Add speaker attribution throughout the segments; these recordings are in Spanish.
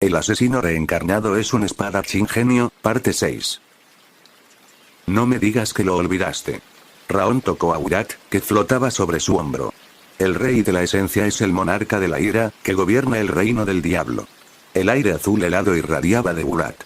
Speaker 1: El asesino reencarnado es un espadachín genio, parte 6. No me digas que lo olvidaste. Raon tocó a Urat, que flotaba sobre su hombro. El rey de la esencia es el monarca de la ira, que gobierna el reino del diablo. El aire azul helado irradiaba de Urat.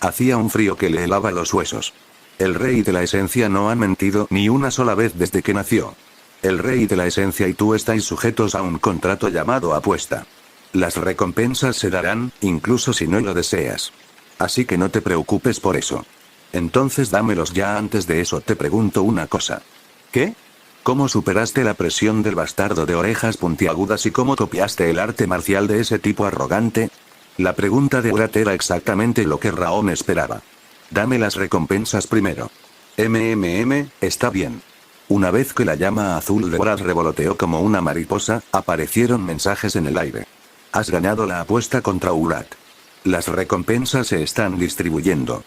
Speaker 1: Hacía un frío que le helaba los huesos. El rey de la esencia no ha mentido ni una sola vez desde que nació. El rey de la esencia y tú estáis sujetos a un contrato llamado apuesta. Las recompensas se darán, incluso si no lo deseas. Así que no te preocupes por eso. Entonces dámelos ya. Antes de eso te pregunto una cosa. ¿Qué? ¿Cómo superaste la presión del bastardo de orejas puntiagudas y cómo copiaste el arte marcial de ese tipo arrogante? La pregunta de Urat era exactamente lo que Raon esperaba. Dame las recompensas primero. Está bien. Una vez que la llama azul de Urat revoloteó como una mariposa, aparecieron mensajes en el aire. Has ganado la apuesta contra Urat. Las recompensas se están distribuyendo.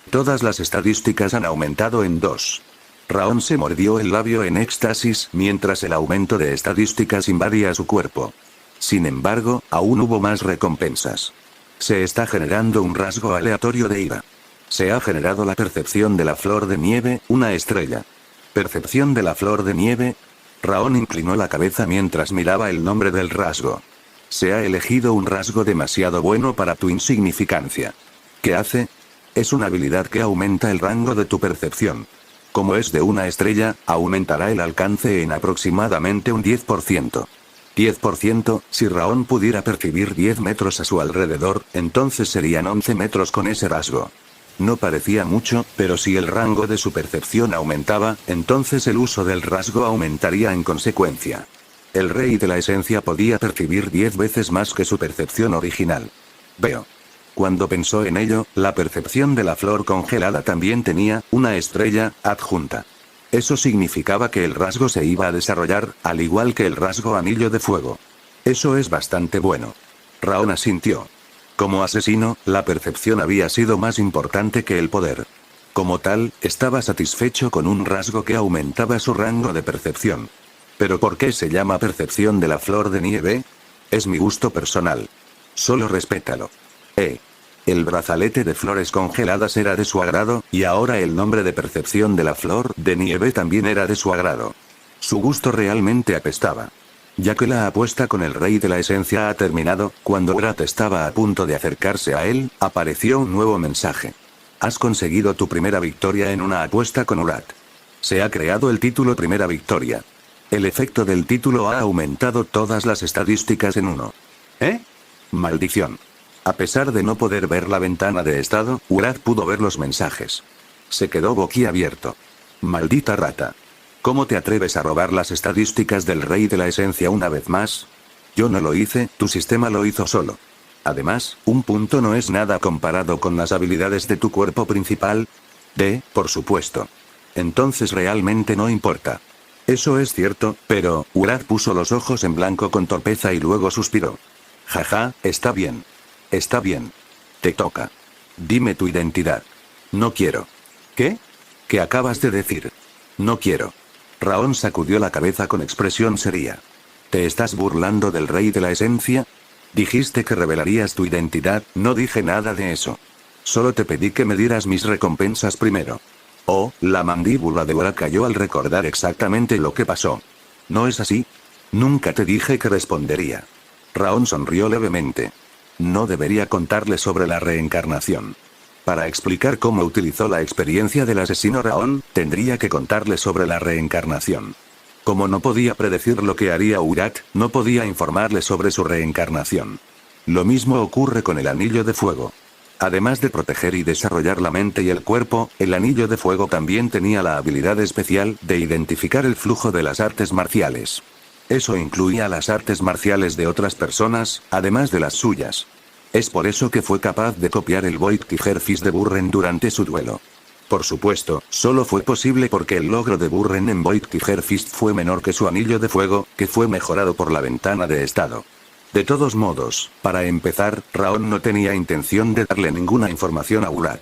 Speaker 1: Todas las estadísticas han aumentado en 2. Raon se mordió el labio en éxtasis mientras el aumento de estadísticas invadía su cuerpo. Sin embargo, aún hubo más recompensas. Se está generando un rasgo aleatorio de ira. Se ha generado la percepción de la flor de nieve, una estrella. ¿Percepción de la flor de nieve? Raon inclinó la cabeza mientras miraba el nombre del rasgo. Se ha elegido un rasgo demasiado bueno para tu insignificancia. ¿Qué hace? Es una habilidad que aumenta el rango de tu percepción. Como es de una estrella, aumentará el alcance en aproximadamente un 10%. 10%, si Raon pudiera percibir 10 metros a su alrededor, entonces serían 11 metros con ese rasgo. No parecía mucho, pero si el rango de su percepción aumentaba, entonces el uso del rasgo aumentaría en consecuencia. El rey de la esencia podía percibir 10 veces más que su percepción original. Veo. Cuando pensó en ello, la percepción de la flor congelada también tenía una estrella adjunta. Eso significaba que el rasgo se iba a desarrollar, al igual que el rasgo anillo de fuego. Eso es bastante bueno. Raon asintió. Como asesino, la percepción había sido más importante que el poder. Como tal, estaba satisfecho con un rasgo que aumentaba su rango de percepción. ¿Pero por qué se llama percepción de la flor de nieve? Es mi gusto personal. Solo respétalo. El brazalete de flores congeladas era de su agrado, y ahora el nombre de percepción de la flor de nieve también era de su agrado. Su gusto realmente apestaba. Ya que la apuesta con el rey de la esencia ha terminado, cuando Urat estaba a punto de acercarse a él, apareció un nuevo mensaje. Has conseguido tu primera victoria en una apuesta con Urat. Se ha creado el título Primera Victoria. El efecto del título ha aumentado todas las estadísticas en 1. Maldición. A pesar de no poder ver la ventana de estado, Urat pudo ver los mensajes. Se quedó boquiabierto. Maldita rata. ¿Cómo te atreves a robar las estadísticas del rey de la esencia una vez más? Yo no lo hice, tu sistema lo hizo solo. Además, un punto no es nada comparado con las habilidades de tu cuerpo principal. Por supuesto. Entonces realmente no importa. Eso es cierto, pero, Urat puso los ojos en blanco con torpeza y luego suspiró. Jaja, está bien. Está bien. Te toca. Dime tu identidad. No quiero. ¿Qué? ¿Qué acabas de decir? No quiero. Raon sacudió la cabeza con expresión seria. ¿Te estás burlando del rey de la esencia? Dijiste que revelarías tu identidad, no dije nada de eso. Solo te pedí que me dieras mis recompensas primero. La mandíbula de Urat cayó al recordar exactamente lo que pasó. ¿No es así? Nunca te dije que respondería. Raon sonrió levemente. No debería contarle sobre la reencarnación. Para explicar cómo utilizó la experiencia del asesino Raon, tendría que contarle sobre la reencarnación. Como no podía predecir lo que haría Urat, no podía informarle sobre su reencarnación. Lo mismo ocurre con el anillo de fuego. Además de proteger y desarrollar la mente y el cuerpo, el anillo de fuego también tenía la habilidad especial de identificar el flujo de las artes marciales. Eso incluía las artes marciales de otras personas, además de las suyas. Es por eso que fue capaz de copiar el Void Tigerfist de Burren durante su duelo. Por supuesto, solo fue posible porque el logro de Burren en Void Tigerfist fue menor que su anillo de fuego, que fue mejorado por la ventana de estado. De todos modos, para empezar, Raon no tenía intención de darle ninguna información a Urat.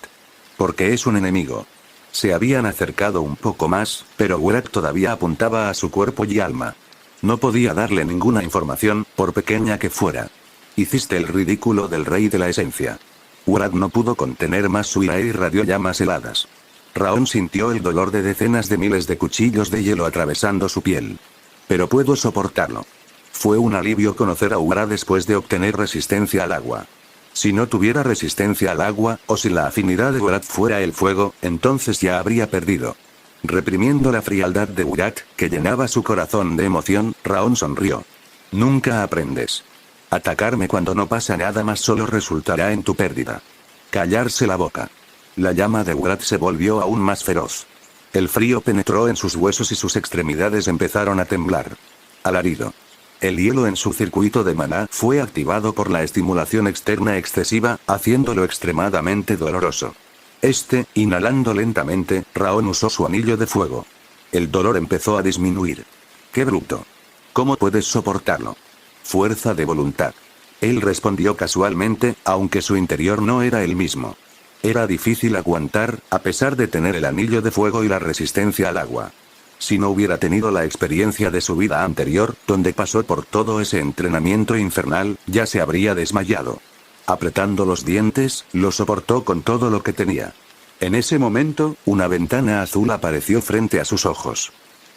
Speaker 1: Porque es un enemigo. Se habían acercado un poco más, pero Urat todavía apuntaba a su cuerpo y alma. No podía darle ninguna información, por pequeña que fuera. Hiciste el ridículo del rey de la esencia. Urad no pudo contener más su ira e irradió llamas heladas. Raon sintió el dolor de decenas de miles de cuchillos de hielo atravesando su piel. Pero puedo soportarlo. Fue un alivio conocer a Urad después de obtener resistencia al agua. Si no tuviera resistencia al agua, o si la afinidad de Urad fuera el fuego, entonces ya habría perdido. Reprimiendo la frialdad de Urad, que llenaba su corazón de emoción, Raon sonrió. Nunca aprendes. Atacarme cuando no pasa nada más solo resultará en tu pérdida. Callarse la boca. La llama de Urad se volvió aún más feroz. El frío penetró en sus huesos y sus extremidades empezaron a temblar. Alarido. El hielo en su circuito de maná fue activado por la estimulación externa excesiva, haciéndolo extremadamente doloroso. Inhalando lentamente, Raon usó su anillo de fuego. El dolor empezó a disminuir. ¡Qué bruto! ¿Cómo puedes soportarlo? Fuerza de voluntad. Él respondió casualmente, aunque su interior no era el mismo. Era difícil aguantar, a pesar de tener el anillo de fuego y la resistencia al agua. Si no hubiera tenido la experiencia de su vida anterior, donde pasó por todo ese entrenamiento infernal, ya se habría desmayado. Apretando los dientes, lo soportó con todo lo que tenía. En ese momento, una ventana azul apareció frente a sus ojos.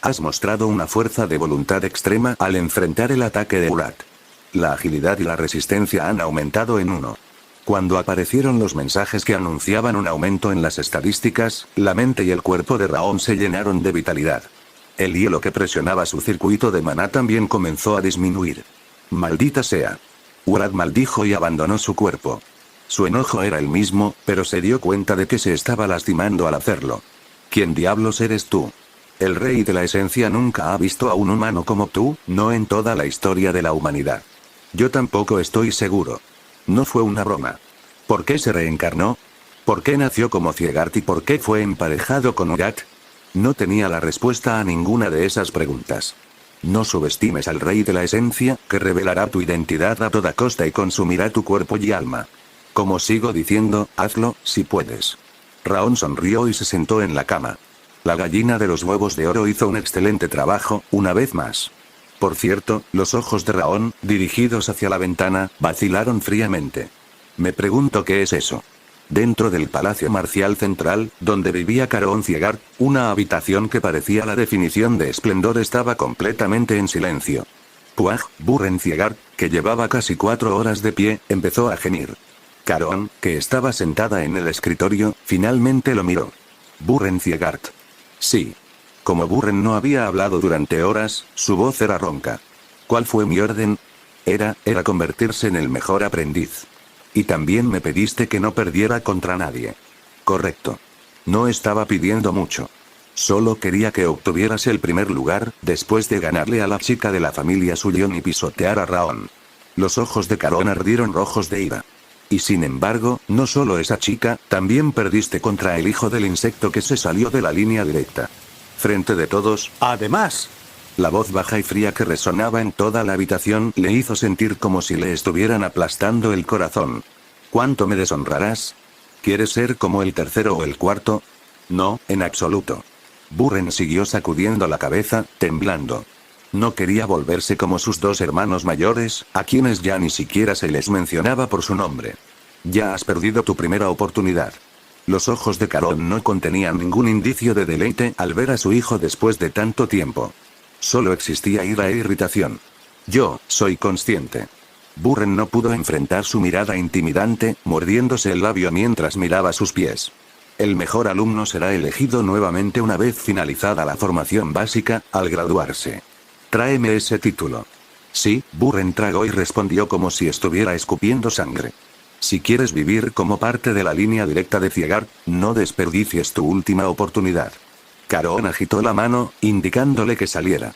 Speaker 1: Has mostrado una fuerza de voluntad extrema al enfrentar el ataque de Urad. La agilidad y la resistencia han aumentado en 1. Cuando aparecieron los mensajes que anunciaban un aumento en las estadísticas, la mente y el cuerpo de Raon se llenaron de vitalidad. El hielo que presionaba su circuito de maná también comenzó a disminuir. Maldita sea. Urad maldijo y abandonó su cuerpo. Su enojo era el mismo, pero se dio cuenta de que se estaba lastimando al hacerlo. ¿Quién diablos eres tú? El rey de la esencia nunca ha visto a un humano como tú, no en toda la historia de la humanidad. Yo tampoco estoy seguro. No fue una broma. ¿Por qué se reencarnó? ¿Por qué nació como Ciegart y por qué fue emparejado con Urad? No tenía la respuesta a ninguna de esas preguntas. No subestimes al rey de la esencia, que revelará tu identidad a toda costa y consumirá tu cuerpo y alma. Como sigo diciendo, hazlo, si puedes. Raon sonrió y se sentó en la cama. La gallina de los huevos de oro hizo un excelente trabajo, una vez más. Por cierto, los ojos de Raon, dirigidos hacia la ventana, vacilaron fríamente. Me pregunto qué es eso. Dentro del Palacio Marcial Central, donde vivía Caron Ciegart, una habitación que parecía la definición de esplendor estaba completamente en silencio. Puaj, Burren Ciegart, que llevaba casi 4 horas de pie, empezó a gemir. Caron, que estaba sentada en el escritorio, finalmente lo miró. Burren Ciegart. Sí. Como Burren no había hablado durante horas, su voz era ronca. ¿Cuál fue mi orden? Era convertirse en el mejor aprendiz. Y también me pediste que no perdiera contra nadie. Correcto. No estaba pidiendo mucho. Solo quería que obtuvieras el primer lugar, después de ganarle a la chica de la familia Sullion y pisotear a Raon. Los ojos de Caron ardieron rojos de ira. Y sin embargo, no solo esa chica, también perdiste contra el hijo del insecto que se salió de la línea directa. Frente de todos, además. La voz baja y fría que resonaba en toda la habitación le hizo sentir como si le estuvieran aplastando el corazón. ¿Cuánto me deshonrarás? ¿Quieres ser como el tercero o el cuarto? No, en absoluto. Burren siguió sacudiendo la cabeza, temblando. No quería volverse como sus 2 hermanos mayores, a quienes ya ni siquiera se les mencionaba por su nombre. Ya has perdido tu primera oportunidad. Los ojos de Caron no contenían ningún indicio de deleite al ver a su hijo después de tanto tiempo. Solo existía ira e irritación. Yo, soy consciente. Burren no pudo enfrentar su mirada intimidante, mordiéndose el labio mientras miraba sus pies. El mejor alumno será elegido nuevamente una vez finalizada la formación básica, al graduarse. Tráeme ese título. Sí, Burren tragó y respondió como si estuviera escupiendo sangre. Si quieres vivir como parte de la línea directa de Ciegart, no desperdicies tu última oportunidad. Caron agitó la mano, indicándole que saliera.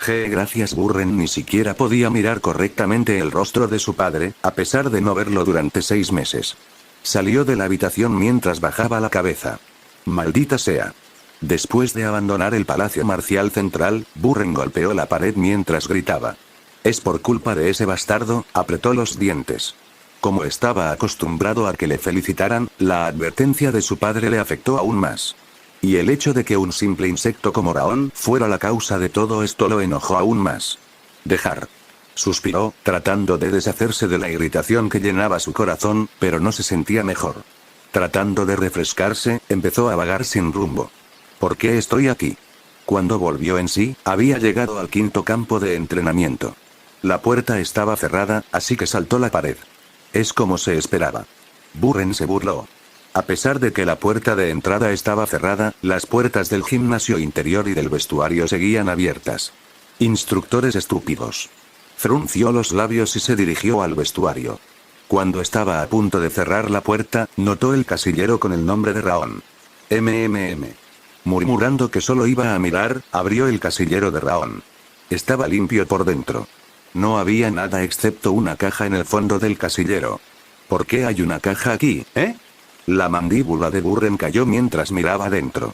Speaker 1: Gracias. Burren ni siquiera podía mirar correctamente el rostro de su padre, a pesar de no verlo durante 6 meses. Salió de la habitación mientras bajaba la cabeza. Maldita sea. Después de abandonar el Palacio Marcial Central, Burren golpeó la pared mientras gritaba. Es por culpa de ese bastardo, apretó los dientes. Como estaba acostumbrado a que le felicitaran, la advertencia de su padre le afectó aún más. Y el hecho de que un simple insecto como Raon fuera la causa de todo esto lo enojó aún más. Dejar. Suspiró, tratando de deshacerse de la irritación que llenaba su corazón, pero no se sentía mejor. Tratando de refrescarse, empezó a vagar sin rumbo. ¿Por qué estoy aquí? Cuando volvió en sí, había llegado al quinto campo de entrenamiento. La puerta estaba cerrada, así que saltó la pared. Es como se esperaba. Burren se burló. A pesar de que la puerta de entrada estaba cerrada, las puertas del gimnasio interior y del vestuario seguían abiertas. Instructores estúpidos. Frunció los labios y se dirigió al vestuario. Cuando estaba a punto de cerrar la puerta, notó el casillero con el nombre de Raon. Murmurando que solo iba a mirar, abrió el casillero de Raon. Estaba limpio por dentro. No había nada excepto una caja en el fondo del casillero. ¿Por qué hay una caja aquí, eh? La mandíbula de Burren cayó mientras miraba dentro.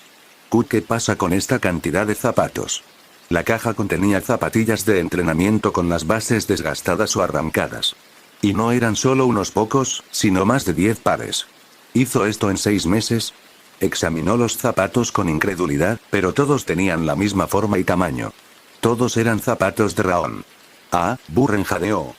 Speaker 1: ¿Qué pasa con esta cantidad de zapatos? La caja contenía zapatillas de entrenamiento con las bases desgastadas o arrancadas. Y no eran solo unos pocos, sino más de 10 pares. ¿Hizo esto en 6 meses? Examinó los zapatos con incredulidad, pero todos tenían la misma forma y tamaño. Todos eran zapatos de Raon. Ah, Burren jadeó.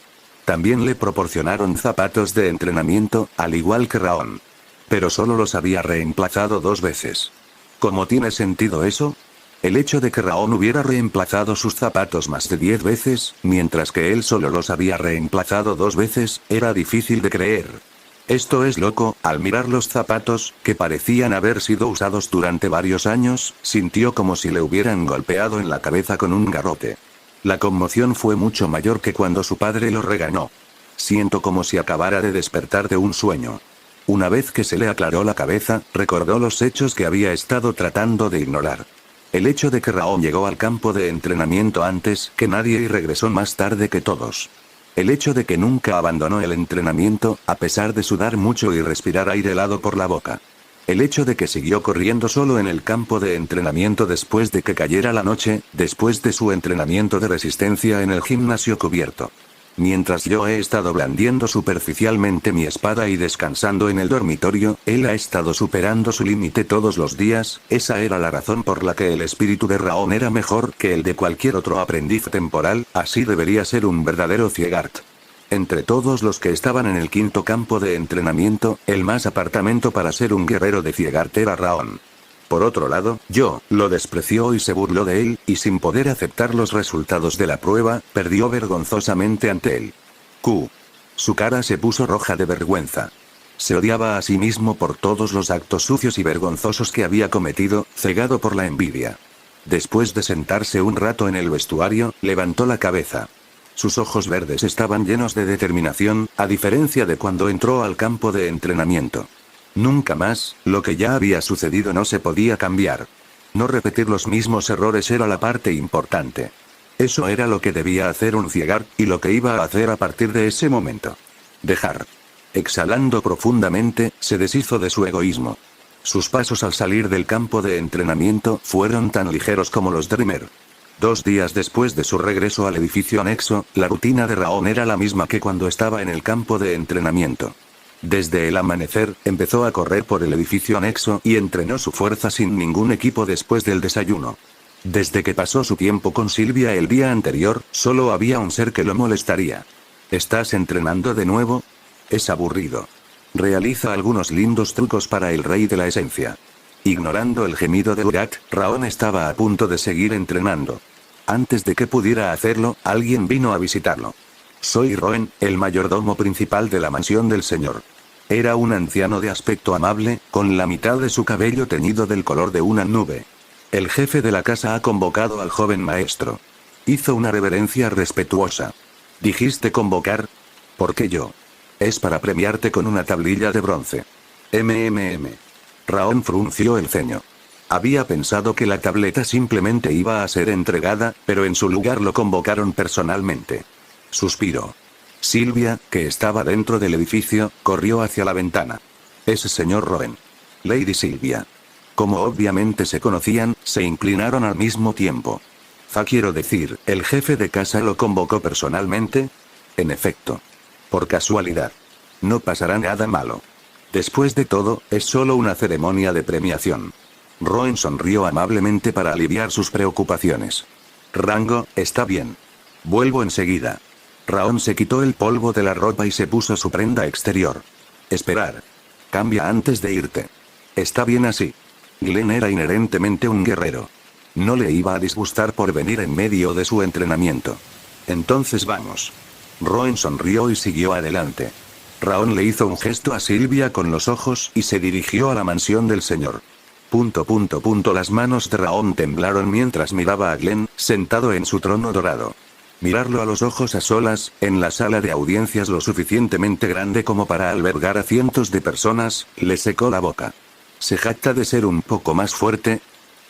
Speaker 1: También le proporcionaron zapatos de entrenamiento, al igual que Raon. Pero solo los había reemplazado 2 veces. ¿Cómo tiene sentido eso? El hecho de que Raon hubiera reemplazado sus zapatos más de 10 veces, mientras que él solo los había reemplazado 2 veces, era difícil de creer. Esto es loco. Al mirar los zapatos, que parecían haber sido usados durante varios años, sintió como si le hubieran golpeado en la cabeza con un garrote. La conmoción fue mucho mayor que cuando su padre lo regañó. Siento como si acabara de despertar de un sueño. Una vez que se le aclaró la cabeza, recordó los hechos que había estado tratando de ignorar. El hecho de que Raon llegó al campo de entrenamiento antes que nadie y regresó más tarde que todos. El hecho de que nunca abandonó el entrenamiento, a pesar de sudar mucho y respirar aire helado por la boca. El hecho de que siguió corriendo solo en el campo de entrenamiento después de que cayera la noche, después de su entrenamiento de resistencia en el gimnasio cubierto. Mientras yo he estado blandiendo superficialmente mi espada y descansando en el dormitorio, él ha estado superando su límite todos los días. Esa era la razón por la que el espíritu de Raon era mejor que el de cualquier otro aprendiz temporal, así debería ser un verdadero Ciegart. Entre todos los que estaban en el quinto campo de entrenamiento, el más apartamento para ser un guerrero de Ciegart era Raon. Por otro lado, Yo lo despreció y se burló de él, y sin poder aceptar los resultados de la prueba, perdió vergonzosamente ante él. Su cara se puso roja de vergüenza. Se odiaba a sí mismo por todos los actos sucios y vergonzosos que había cometido, cegado por la envidia. Después de sentarse un rato en el vestuario, levantó la cabeza. Sus ojos verdes estaban llenos de determinación, a diferencia de cuando entró al campo de entrenamiento. Nunca más, lo que ya había sucedido no se podía cambiar. No repetir los mismos errores era la parte importante. Eso era lo que debía hacer un Ciegart, y lo que iba a hacer a partir de ese momento. Dejar. Exhalando profundamente, se deshizo de su egoísmo. Sus pasos al salir del campo de entrenamiento fueron tan ligeros como los de Rimmer. 2 días después de su regreso al edificio anexo, la rutina de Raon era la misma que cuando estaba en el campo de entrenamiento. Desde el amanecer, empezó a correr por el edificio anexo y entrenó su fuerza sin ningún equipo después del desayuno. Desde que pasó su tiempo con Silvia el día anterior, solo había un ser que lo molestaría. ¿Estás entrenando de nuevo? Es aburrido. Realiza algunos lindos trucos para el rey de la esencia. Ignorando el gemido de Urat, Raon estaba a punto de seguir entrenando. Antes de que pudiera hacerlo, alguien vino a visitarlo. Soy Roen, el mayordomo principal de la mansión del señor. Era un anciano de aspecto amable, con la mitad de su cabello teñido del color de una nube. El jefe de la casa ha convocado al joven maestro. Hizo una reverencia respetuosa. ¿Dijiste convocar? ¿Por qué yo? Es para premiarte con una tablilla de bronce. Raon frunció el ceño. Había pensado que la tableta simplemente iba a ser entregada, pero en su lugar lo convocaron personalmente. Suspiró. Silvia, que estaba dentro del edificio, corrió hacia la ventana. Ese señor Roen. Lady Silvia. Como obviamente se conocían, se inclinaron al mismo tiempo. Quiero decir, ¿el jefe de casa lo convocó personalmente? En efecto. Por casualidad. No pasará nada malo. Después de todo, es solo una ceremonia de premiación. Roen sonrió amablemente para aliviar sus preocupaciones. Rango, está bien. Vuelvo enseguida. Raon se quitó el polvo de la ropa y se puso su prenda exterior. Esperar. Cambia antes de irte. Está bien así. Glenn era inherentemente un guerrero. No le iba a disgustar por venir en medio de su entrenamiento. Entonces vamos. Roen sonrió y siguió adelante. Raon le hizo un gesto a Sylvia con los ojos y se dirigió a la mansión del señor. Las manos de Raon temblaron mientras miraba a Glenn, sentado en su trono dorado. Mirarlo a los ojos a solas, en la sala de audiencias lo suficientemente grande como para albergar a cientos de personas, le secó la boca. ¿Se jacta de ser un poco más fuerte?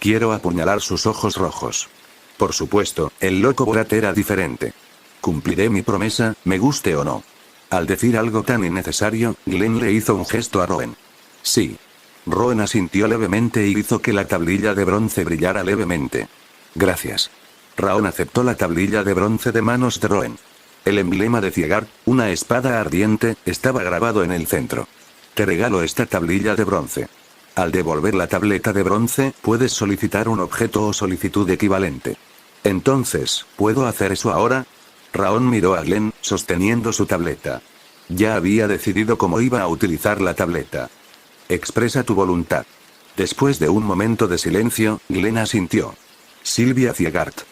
Speaker 1: Quiero apuñalar sus ojos rojos. Por supuesto, el loco Borat era diferente. Cumpliré mi promesa, me guste o no. Al decir algo tan innecesario, Glenn le hizo un gesto a Roen. Sí. Roen asintió levemente y hizo que la tablilla de bronce brillara levemente. Gracias. Raon aceptó la tablilla de bronce de manos de Roen. El emblema de Ciegart, una espada ardiente, estaba grabado en el centro. Te regalo esta tablilla de bronce. Al devolver la tableta de bronce, puedes solicitar un objeto o solicitud equivalente. Entonces, ¿puedo hacer eso ahora? Raon miró a Glenn, sosteniendo su tableta. Ya había decidido cómo iba a utilizar la tableta. Expresa tu voluntad. Después de un momento de silencio, Glenn asintió. Sylvia Ciegart.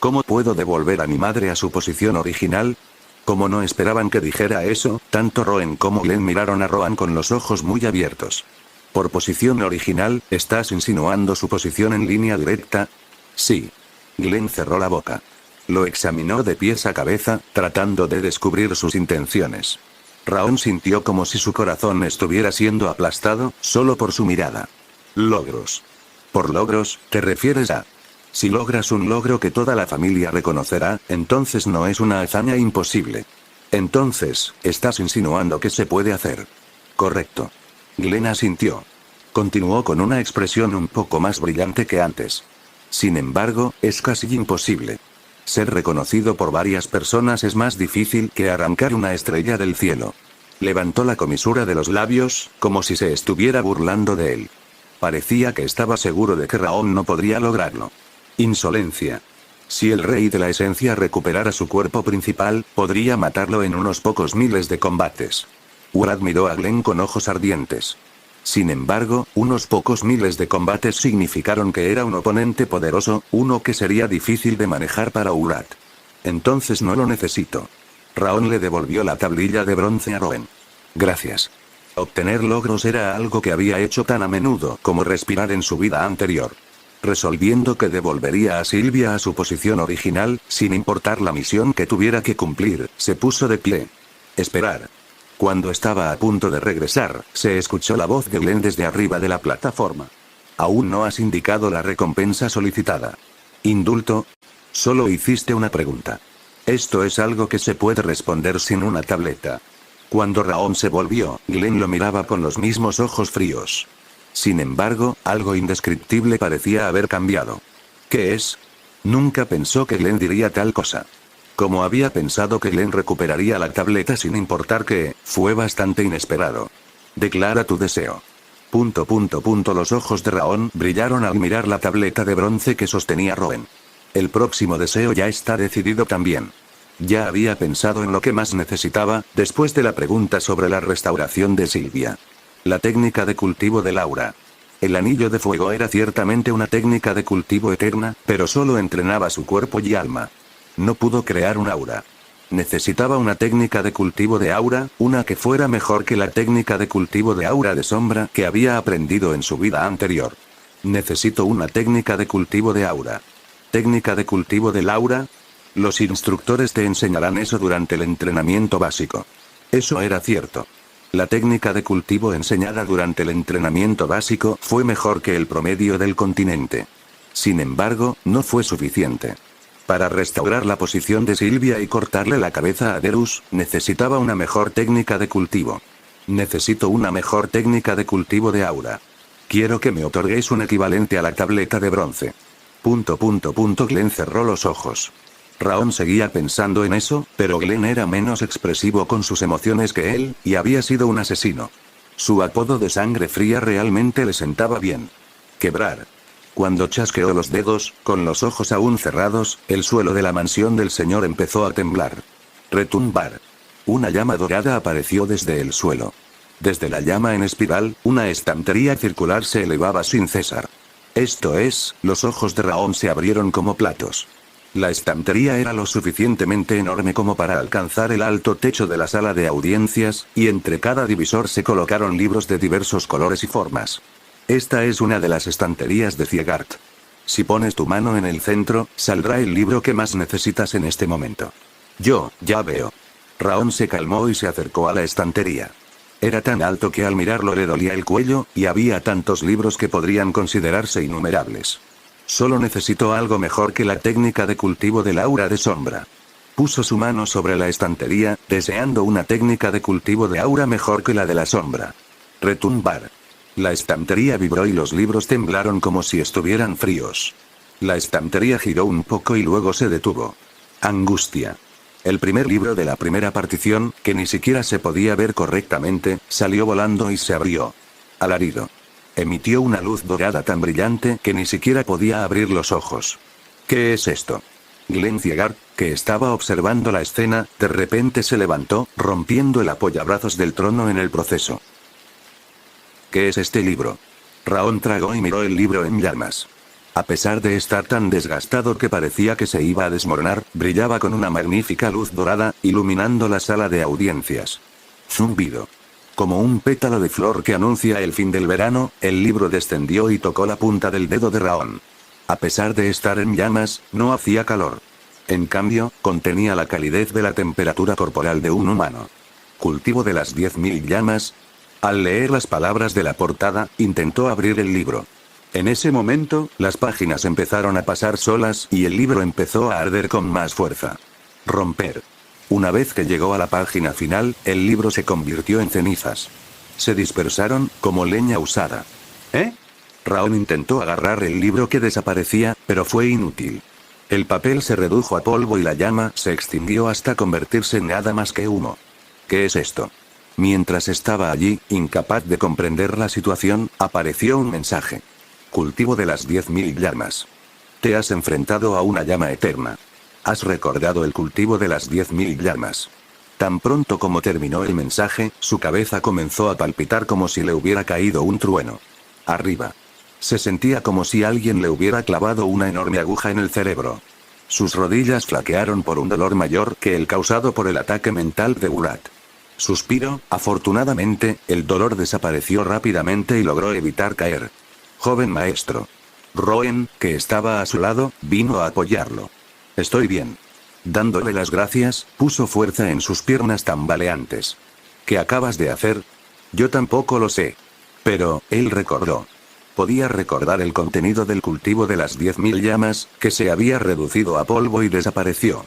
Speaker 1: ¿Cómo puedo devolver a mi madre a su posición original? Como no esperaban que dijera eso, tanto Roen como Glenn miraron a Roan con los ojos muy abiertos. Por posición original, ¿estás insinuando su posición en línea directa? Sí. Glenn cerró la boca. Lo examinó de pies a cabeza, tratando de descubrir sus intenciones. Raon sintió como si su corazón estuviera siendo aplastado, solo por su mirada. Logros. Por logros, ¿te refieres a? Si logras un logro que toda la familia reconocerá, entonces no es una hazaña imposible. Entonces, estás insinuando que se puede hacer. Correcto. Glenn asintió. Continuó con una expresión un poco más brillante que antes. Sin embargo, es casi imposible. Ser reconocido por varias personas es más difícil que arrancar una estrella del cielo. Levantó la comisura de los labios, como si se estuviera burlando de él. Parecía que estaba seguro de que Raon no podría lograrlo. Insolencia. Si el rey de la esencia recuperara su cuerpo principal, podría matarlo en unos pocos miles de combates. Urad miró a Glenn con ojos ardientes. Sin embargo, unos pocos miles de combates significaron que era un oponente poderoso, uno que sería difícil de manejar para Urad. Entonces no lo necesito. Raon le devolvió la tablilla de bronce a Roen. Gracias. Obtener logros era algo que había hecho tan a menudo como respirar en su vida anterior. Resolviendo que devolvería a Sylvia a su posición original, sin importar la misión que tuviera que cumplir, se puso de pie. Esperar. Cuando estaba a punto de regresar, se escuchó la voz de Glenn desde arriba de la plataforma. Aún no has indicado la recompensa solicitada. ¿Indulto? Solo hiciste una pregunta. Esto es algo que se puede responder sin una tableta. Cuando Raon se volvió, Glenn lo miraba con los mismos ojos fríos. Sin embargo, algo indescriptible parecía haber cambiado. ¿Qué es? Nunca pensó que Glenn diría tal cosa. Como había pensado que Glenn recuperaría la tableta sin importar qué, fue bastante inesperado. Declara tu deseo. Los ojos de Raon brillaron al mirar la tableta de bronce que sostenía Roen. El próximo deseo ya está decidido también. Ya había pensado en lo que más necesitaba, después de la pregunta sobre la restauración de Sylvia. La técnica de cultivo del aura. El anillo de fuego era ciertamente una técnica de cultivo eterna, pero solo entrenaba su cuerpo y alma. No pudo crear un aura. Necesitaba una técnica de cultivo de aura, una que fuera mejor que la técnica de cultivo de aura de sombra que había aprendido en su vida anterior. Necesito una técnica de cultivo de aura. ¿Técnica de cultivo del aura? Los instructores te enseñarán eso durante el entrenamiento básico. Eso era cierto. La técnica de cultivo enseñada durante el entrenamiento básico fue mejor que el promedio del continente. Sin embargo, no fue suficiente. Para restaurar la posición de Sylvia y cortarle la cabeza a Derus, necesitaba una mejor técnica de cultivo. Necesito una mejor técnica de cultivo de aura. Quiero que me otorguéis un equivalente a la tableta de bronce. Glenn cerró los ojos. Raon seguía pensando en eso, pero Glenn era menos expresivo con sus emociones que él, y había sido un asesino. Su apodo de sangre fría realmente le sentaba bien. Quebrar. Cuando chasqueó los dedos, con los ojos aún cerrados, el suelo de la mansión del señor empezó a temblar. Retumbar. Una llama dorada apareció desde el suelo. Desde la llama en espiral, una estantería circular se elevaba sin cesar. Esto es, los ojos de Raon se abrieron como platos. La estantería era lo suficientemente enorme como para alcanzar el alto techo de la sala de audiencias, y entre cada divisor se colocaron libros de diversos colores y formas. Esta es una de las estanterías de Ciegart. Si pones tu mano en el centro, saldrá el libro que más necesitas en este momento. Ya veo. Raon se calmó y se acercó a la estantería. Era tan alto que al mirarlo le dolía el cuello, y había tantos libros que podrían considerarse innumerables. Solo necesito algo mejor que la técnica de cultivo del aura de sombra. Puso su mano sobre la estantería, deseando una técnica de cultivo de aura mejor que la de la sombra. Retumbar. La estantería vibró y los libros temblaron como si estuvieran fríos. La estantería giró un poco y luego se detuvo. Angustia. El primer libro de la primera partición, que ni siquiera se podía ver correctamente, salió volando y se abrió. Alarido. Emitió una luz dorada tan brillante que ni siquiera podía abrir los ojos. ¿Qué es esto? Glenn Ciegart, que estaba observando la escena, de repente se levantó, rompiendo el apoyabrazos del trono en el proceso. ¿Qué es este libro? Raon tragó y miró el libro en llamas. A pesar de estar tan desgastado que parecía que se iba a desmoronar, brillaba con una magnífica luz dorada, iluminando la sala de audiencias. Zumbido. Como un pétalo de flor que anuncia el fin del verano, el libro descendió y tocó la punta del dedo de Raon. A pesar de estar en llamas, no hacía calor. En cambio, contenía la calidez de la temperatura corporal de un humano. Cultivo de las 10.000 llamas. Al leer las palabras de la portada, intentó abrir el libro. En ese momento, las páginas empezaron a pasar solas y el libro empezó a arder con más fuerza. Romper. Una vez que llegó a la página final, el libro se convirtió en cenizas. Se dispersaron, como leña usada. ¿Eh? Raon intentó agarrar el libro que desaparecía, pero fue inútil. El papel se redujo a polvo y la llama se extinguió hasta convertirse en nada más que humo. ¿Qué es esto? Mientras estaba allí, incapaz de comprender la situación, apareció un mensaje. Cultivo de las 10.000 llamas. Te has enfrentado a una llama eterna. Has recordado el cultivo de las 10.000 llamas. Tan pronto como terminó el mensaje, su cabeza comenzó a palpitar como si le hubiera caído un trueno. Arriba. Se sentía como si alguien le hubiera clavado una enorme aguja en el cerebro. Sus rodillas flaquearon por un dolor mayor que el causado por el ataque mental de Urat. Suspiro, afortunadamente, el dolor desapareció rápidamente y logró evitar caer. Joven maestro. Roen, que estaba a su lado, vino a apoyarlo. Estoy bien. Dándole las gracias, puso fuerza en sus piernas tambaleantes. ¿Qué acabas de hacer? Yo tampoco lo sé. Pero, él recordó. Podía recordar el contenido del cultivo de las 10.000 llamas, que se había reducido a polvo y desapareció.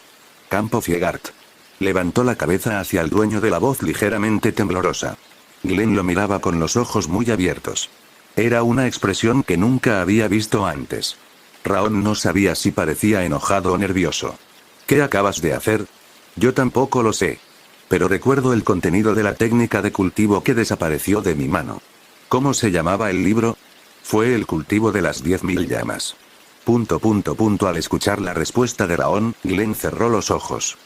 Speaker 1: Campo Ciegart. Levantó la cabeza hacia el dueño de la voz ligeramente temblorosa. Glenn lo miraba con los ojos muy abiertos. Era una expresión que nunca había visto antes. Raon no sabía si parecía enojado o nervioso. ¿Qué acabas de hacer? Yo tampoco lo sé. Pero recuerdo el contenido de la técnica de cultivo que desapareció de mi mano. ¿Cómo se llamaba el libro? Fue el cultivo de las 10.000 llamas. Al escuchar la respuesta de Raon, Glenn cerró los ojos.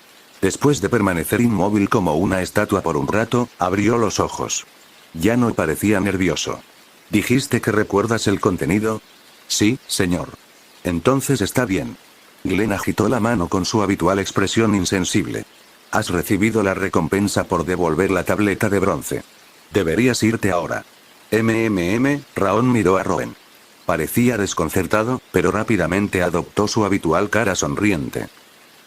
Speaker 1: Después de permanecer inmóvil como una estatua por un rato, abrió los ojos. Ya no parecía nervioso. ¿Dijiste que recuerdas el contenido? Sí, señor. Entonces está bien. Glenn agitó la mano con su habitual expresión insensible. Has recibido la recompensa por devolver la tableta de bronce. Deberías irte ahora. Raon miró a Roen. Parecía desconcertado, pero rápidamente adoptó su habitual cara sonriente.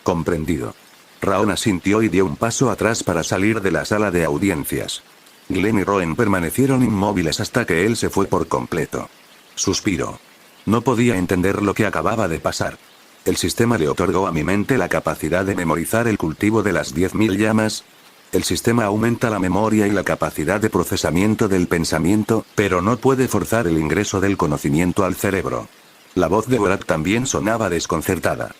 Speaker 1: Comprendido. Raon asintió y dio un paso atrás para salir de la sala de audiencias. Glenn y Roen permanecieron inmóviles hasta que él se fue por completo. Suspiró. No podía entender lo que acababa de pasar. El sistema le otorgó a mi mente la capacidad de memorizar el cultivo de las 10.000 llamas. El sistema aumenta la memoria y la capacidad de procesamiento del pensamiento, pero no puede forzar el ingreso del conocimiento al cerebro. La voz de Urat también sonaba desconcertada.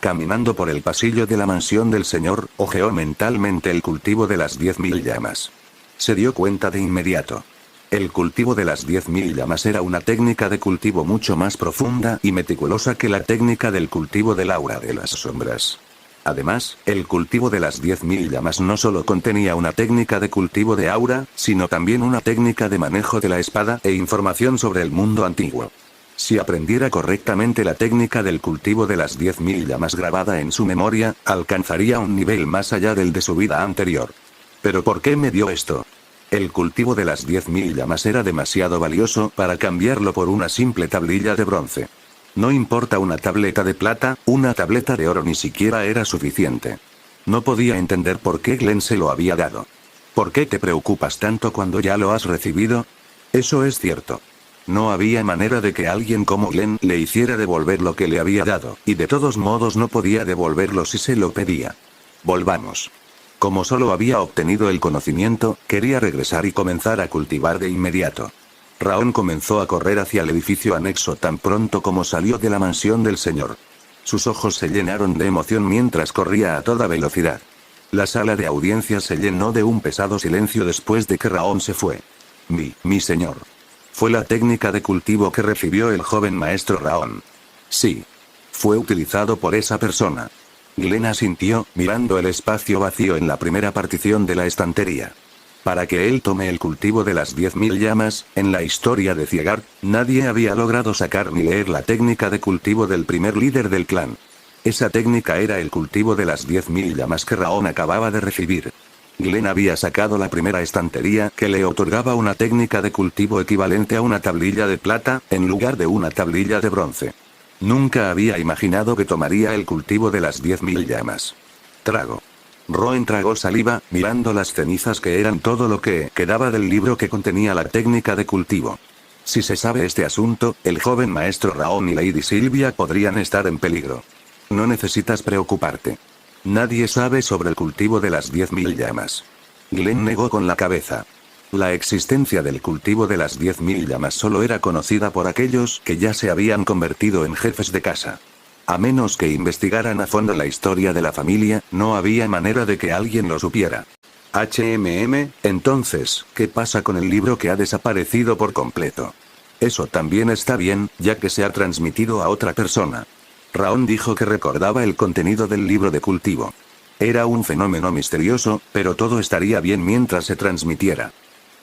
Speaker 1: Caminando por el pasillo de la mansión del señor, hojeó mentalmente el cultivo de las 10.000 llamas. Se dio cuenta de inmediato. El cultivo de las 10.000 llamas era una técnica de cultivo mucho más profunda y meticulosa que la técnica del cultivo del aura de las sombras. Además, el cultivo de las 10.000 llamas no solo contenía una técnica de cultivo de aura, sino también una técnica de manejo de la espada e información sobre el mundo antiguo. Si aprendiera correctamente la técnica del cultivo de las 10.000 llamas grabada en su memoria, alcanzaría un nivel más allá del de su vida anterior. ¿Pero por qué me dio esto? El cultivo de las 10.000 llamas era demasiado valioso para cambiarlo por una simple tablilla de bronce. No importa una tableta de plata, una tableta de oro ni siquiera era suficiente. No podía entender por qué Glenn se lo había dado. ¿Por qué te preocupas tanto cuando ya lo has recibido? Eso es cierto. No había manera de que alguien como Glenn le hiciera devolver lo que le había dado, y de todos modos no podía devolverlo si se lo pedía. Volvamos. Como solo había obtenido el conocimiento, quería regresar y comenzar a cultivar de inmediato. Raon comenzó a correr hacia el edificio anexo tan pronto como salió de la mansión del señor. Sus ojos se llenaron de emoción mientras corría a toda velocidad. La sala de audiencias se llenó de un pesado silencio después de que Raon se fue. Mi señor. Fue la técnica de cultivo que recibió el joven maestro Raon. Sí. Fue utilizado por esa persona. Glenn asintió, mirando el espacio vacío en la primera partición de la estantería. Para que él tome el cultivo de las 10.000 llamas, en la historia de Ciegard, nadie había logrado sacar ni leer la técnica de cultivo del primer líder del clan. Esa técnica era el cultivo de las 10.000 llamas que Raon acababa de recibir. Glenn había sacado la primera estantería que le otorgaba una técnica de cultivo equivalente a una tablilla de plata, en lugar de una tablilla de bronce. Nunca había imaginado que tomaría el cultivo de las 10.000 llamas. Trago. Roen tragó saliva, mirando las cenizas que eran todo lo que quedaba del libro que contenía la técnica de cultivo. Si se sabe este asunto, el joven maestro Raon y Lady Sylvia podrían estar en peligro. No necesitas preocuparte. Nadie sabe sobre el cultivo de las 10.000 llamas. Glenn negó con la cabeza. La existencia del cultivo de las 10.000 llamas solo era conocida por aquellos que ya se habían convertido en jefes de casa. A menos que investigaran a fondo la historia de la familia, no había manera de que alguien lo supiera. Entonces, ¿qué pasa con el libro que ha desaparecido por completo? Eso también está bien, ya que se ha transmitido a otra persona. Raon dijo que recordaba el contenido del libro de cultivo. Era un fenómeno misterioso, pero todo estaría bien mientras se transmitiera.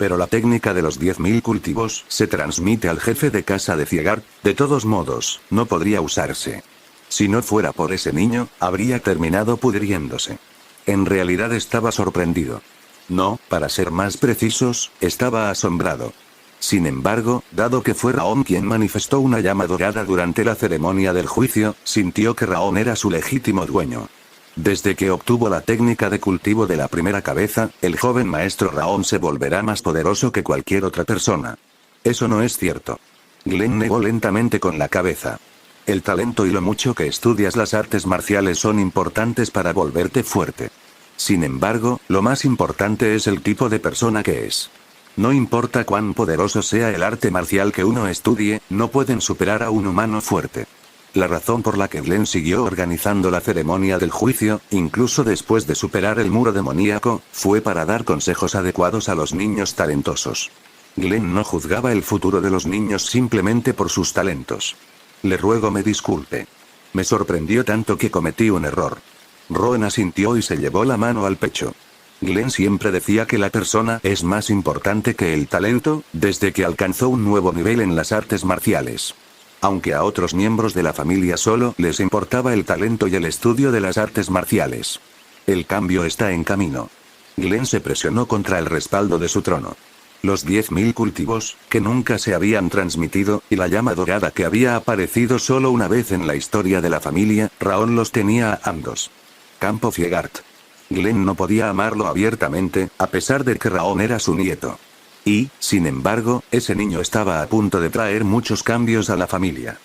Speaker 1: Pero la técnica de los 10.000 cultivos se transmite al jefe de casa de Ciegard, de todos modos, no podría usarse. Si no fuera por ese niño, habría terminado pudriéndose. En realidad estaba sorprendido. No, para ser más precisos, estaba asombrado. Sin embargo, dado que fue Raon quien manifestó una llama dorada durante la ceremonia del juicio, sintió que Raon era su legítimo dueño. Desde que obtuvo la técnica de cultivo de la primera cabeza, el joven maestro Raon se volverá más poderoso que cualquier otra persona. Eso no es cierto. Glenn negó lentamente con la cabeza. El talento y lo mucho que estudias las artes marciales son importantes para volverte fuerte. Sin embargo, lo más importante es el tipo de persona que es. No importa cuán poderoso sea el arte marcial que uno estudie, no pueden superar a un humano fuerte. La razón por la que Glenn siguió organizando la ceremonia del juicio, incluso después de superar el muro demoníaco, fue para dar consejos adecuados a los niños talentosos. Glenn no juzgaba el futuro de los niños simplemente por sus talentos. Le ruego me disculpe. Me sorprendió tanto que cometí un error. Roen asintió y se llevó la mano al pecho. Glenn siempre decía que la persona es más importante que el talento, desde que alcanzó un nuevo nivel en las artes marciales. Aunque a otros miembros de la familia solo les importaba el talento y el estudio de las artes marciales. El cambio está en camino. Glenn se presionó contra el respaldo de su trono. Los 10.000 cultivos, que nunca se habían transmitido, y la llama dorada que había aparecido solo una vez en la historia de la familia, Raon los tenía a ambos. Campo Ciegard. Glenn no podía amarlo abiertamente, a pesar de que Raon era su nieto. Y, sin embargo, ese niño estaba a punto de traer muchos cambios a la familia.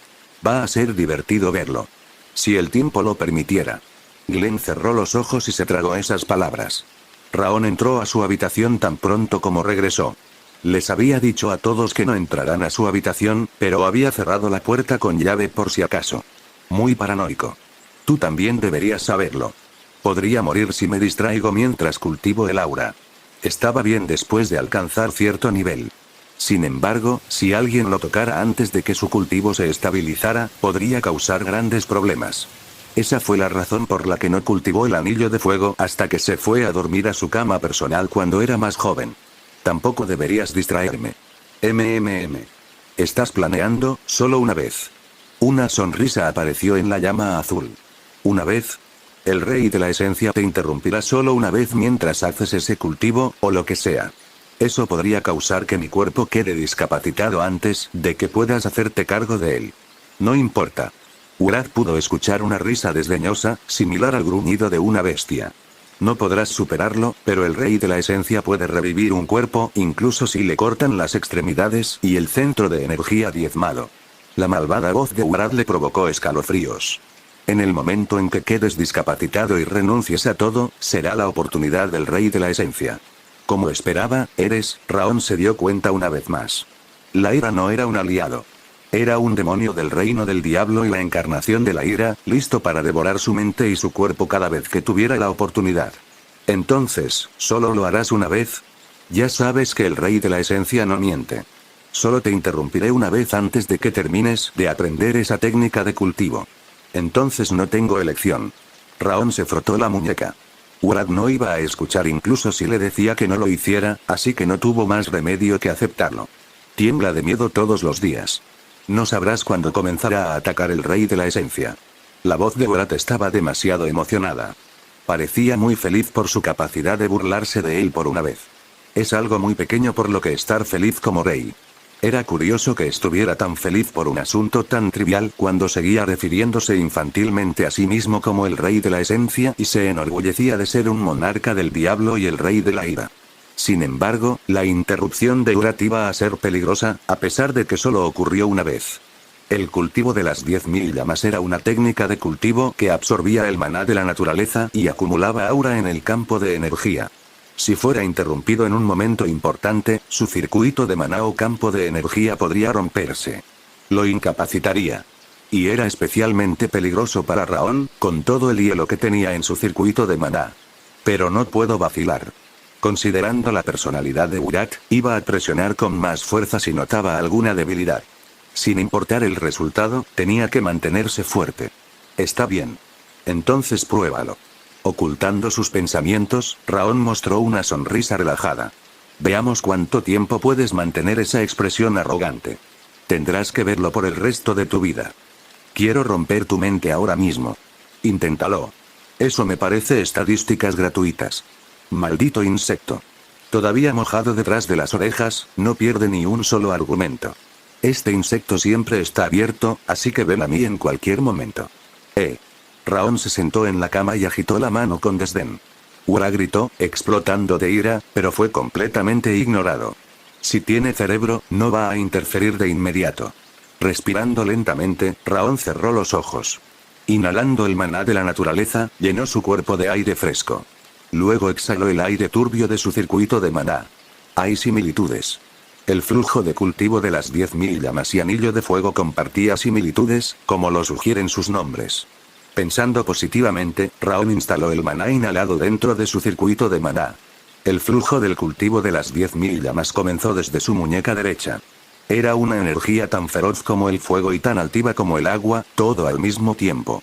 Speaker 1: Va a ser divertido verlo. Si el tiempo lo permitiera. Glenn cerró los ojos y se tragó esas palabras. Raon entró a su habitación tan pronto como regresó. Les había dicho a todos que no entrarán a su habitación, pero había cerrado la puerta con llave por si acaso. Muy paranoico. Tú también deberías saberlo. Podría morir si me distraigo mientras cultivo el aura. Estaba bien después de alcanzar cierto nivel. Sin embargo, si alguien lo tocara antes de que su cultivo se estabilizara, podría causar grandes problemas. Esa fue la razón por la que no cultivó el anillo de fuego hasta que se fue a dormir a su cama personal cuando era más joven. Tampoco deberías distraerme. Estás planeando, solo una vez. Una sonrisa apareció en la llama azul. ¿Una vez? El rey de la esencia te interrumpirá solo una vez mientras haces ese cultivo, o lo que sea. Eso podría causar que mi cuerpo quede discapacitado antes de que puedas hacerte cargo de él. No importa. Urad pudo escuchar una risa desdeñosa, similar al gruñido de una bestia. No podrás superarlo, pero el rey de la esencia puede revivir un cuerpo incluso si le cortan las extremidades y el centro de energía diezmado. La malvada voz de Urad le provocó escalofríos. En el momento en que quedes discapacitado y renuncies a todo, será la oportunidad del rey de la esencia. Como esperaba, Raon se dio cuenta una vez más. La ira no era un aliado. Era un demonio del reino del diablo y la encarnación de la ira, listo para devorar su mente y su cuerpo cada vez que tuviera la oportunidad. Entonces, ¿solo lo harás una vez? Ya sabes que el rey de la esencia no miente. Solo te interrumpiré una vez antes de que termines de aprender esa técnica de cultivo. Entonces no tengo elección. Raon se frotó la muñeca. Urad no iba a escuchar incluso si le decía que no lo hiciera, así que no tuvo más remedio que aceptarlo. Tiembla de miedo todos los días. No sabrás cuándo comenzará a atacar el rey de la esencia. La voz de Urad estaba demasiado emocionada. Parecía muy feliz por su capacidad de burlarse de él por una vez. Es algo muy pequeño por lo que estar feliz como rey. Era curioso que estuviera tan feliz por un asunto tan trivial cuando seguía refiriéndose infantilmente a sí mismo como el rey de la esencia y se enorgullecía de ser un monarca del diablo y el rey de la ira. Sin embargo, la interrupción de Urad iba a ser peligrosa, a pesar de que solo ocurrió una vez. El cultivo de las 10.000 llamas era una técnica de cultivo que absorbía el maná de la naturaleza y acumulaba aura en el campo de energía. Si fuera interrumpido en un momento importante, su circuito de maná o campo de energía podría romperse. Lo incapacitaría. Y era especialmente peligroso para Raon, con todo el hielo que tenía en su circuito de maná. Pero no puedo vacilar. Considerando la personalidad de Urad, iba a presionar con más fuerza si notaba alguna debilidad. Sin importar el resultado, tenía que mantenerse fuerte. Está bien. Entonces pruébalo. Ocultando sus pensamientos, Raon mostró una sonrisa relajada. Veamos cuánto tiempo puedes mantener esa expresión arrogante. Tendrás que verlo por el resto de tu vida. Quiero romper tu mente ahora mismo. Inténtalo. Eso me parece estadísticas gratuitas. Maldito insecto. Todavía mojado detrás de las orejas, no pierde ni un solo argumento. Este insecto siempre está abierto, así que ven a mí en cualquier momento. Raon se sentó en la cama y agitó la mano con desdén. Urad gritó, explotando de ira, pero fue completamente ignorado. Si tiene cerebro, no va a interferir de inmediato. Respirando lentamente, Raon cerró los ojos. Inhalando el maná de la naturaleza, llenó su cuerpo de aire fresco. Luego exhaló el aire turbio de su circuito de maná. Hay similitudes. El flujo de cultivo de las 10.000 llamas y anillo de fuego compartía similitudes, como lo sugieren sus nombres. Pensando positivamente, Raon instaló el maná inhalado dentro de su circuito de maná. El flujo del cultivo de las 10.000 llamas comenzó desde su muñeca derecha. Era una energía tan feroz como el fuego y tan altiva como el agua, todo al mismo tiempo.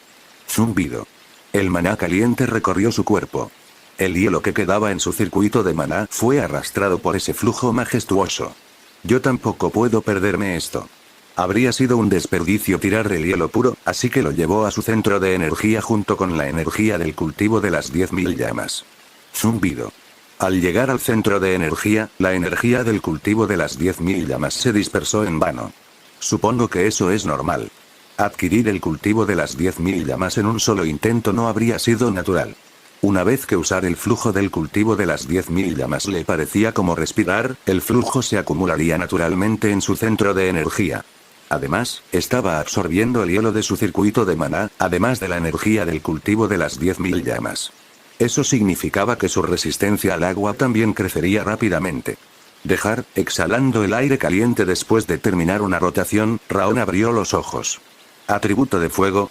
Speaker 1: Zumbido. El maná caliente recorrió su cuerpo. El hielo que quedaba en su circuito de maná fue arrastrado por ese flujo majestuoso. Yo tampoco puedo perderme esto. Habría sido un desperdicio tirar el hielo puro, así que lo llevó a su centro de energía junto con la energía del cultivo de las 10.000 llamas. Zumbido. Al llegar al centro de energía, la energía del cultivo de las 10.000 llamas se dispersó en vano. Supongo que eso es normal. Adquirir el cultivo de las 10.000 llamas en un solo intento no habría sido natural. Una vez que usar el flujo del cultivo de las 10.000 llamas le parecía como respirar, el flujo se acumularía naturalmente en su centro de energía. Además, estaba absorbiendo el hielo de su circuito de maná, además de la energía del cultivo de las 10.000 llamas. Eso significaba que su resistencia al agua también crecería rápidamente. Exhalando el aire caliente después de terminar una rotación, Raon abrió los ojos. Atributo de fuego,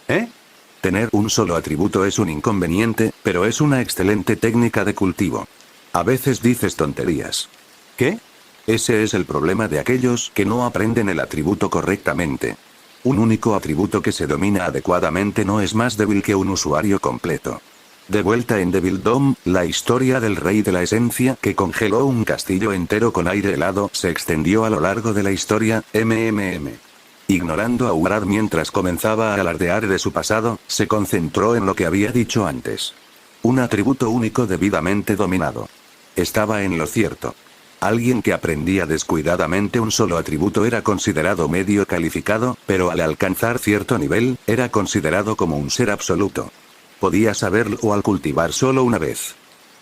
Speaker 1: Tener un solo atributo es un inconveniente, pero es una excelente técnica de cultivo. A veces dices tonterías. ¿Qué? Ese es el problema de aquellos que no aprenden el atributo correctamente. Un único atributo que se domina adecuadamente no es más débil que un usuario completo. De vuelta en Devil Dome, la historia del rey de la esencia que congeló un castillo entero con aire helado se extendió a lo largo de la historia, Ignorando a Urad mientras comenzaba a alardear de su pasado, se concentró en lo que había dicho antes. Un atributo único debidamente dominado. Estaba en lo cierto. Alguien que aprendía descuidadamente un solo atributo era considerado medio calificado, pero al alcanzar cierto nivel, era considerado como un ser absoluto. Podía saberlo al cultivar solo una vez.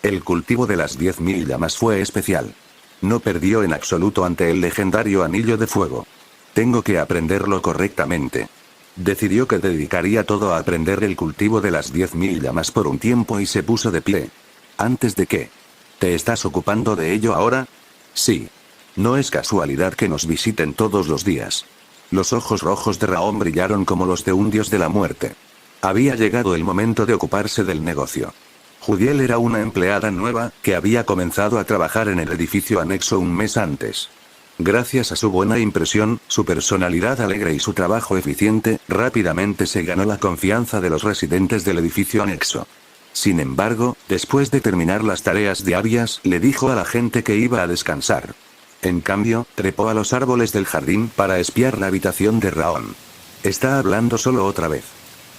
Speaker 1: El cultivo de las 10.000 llamas fue especial. No perdió en absoluto ante el legendario anillo de fuego. Tengo que aprenderlo correctamente. Decidió que dedicaría todo a aprender el cultivo de las 10.000 llamas por un tiempo y se puso de pie. ¿Antes de qué? ¿Te estás ocupando de ello ahora? Sí. No es casualidad que nos visiten todos los días. Los ojos rojos de Raon brillaron como los de un dios de la muerte. Había llegado el momento de ocuparse del negocio. Judiel era una empleada nueva, que había comenzado a trabajar en el edificio anexo un mes antes. Gracias a su buena impresión, su personalidad alegre y su trabajo eficiente, rápidamente se ganó la confianza de los residentes del edificio anexo. Sin embargo, después de terminar las tareas diarias, le dijo a la gente que iba a descansar. En cambio, trepó a los árboles del jardín para espiar la habitación de Raon. Está hablando solo otra vez.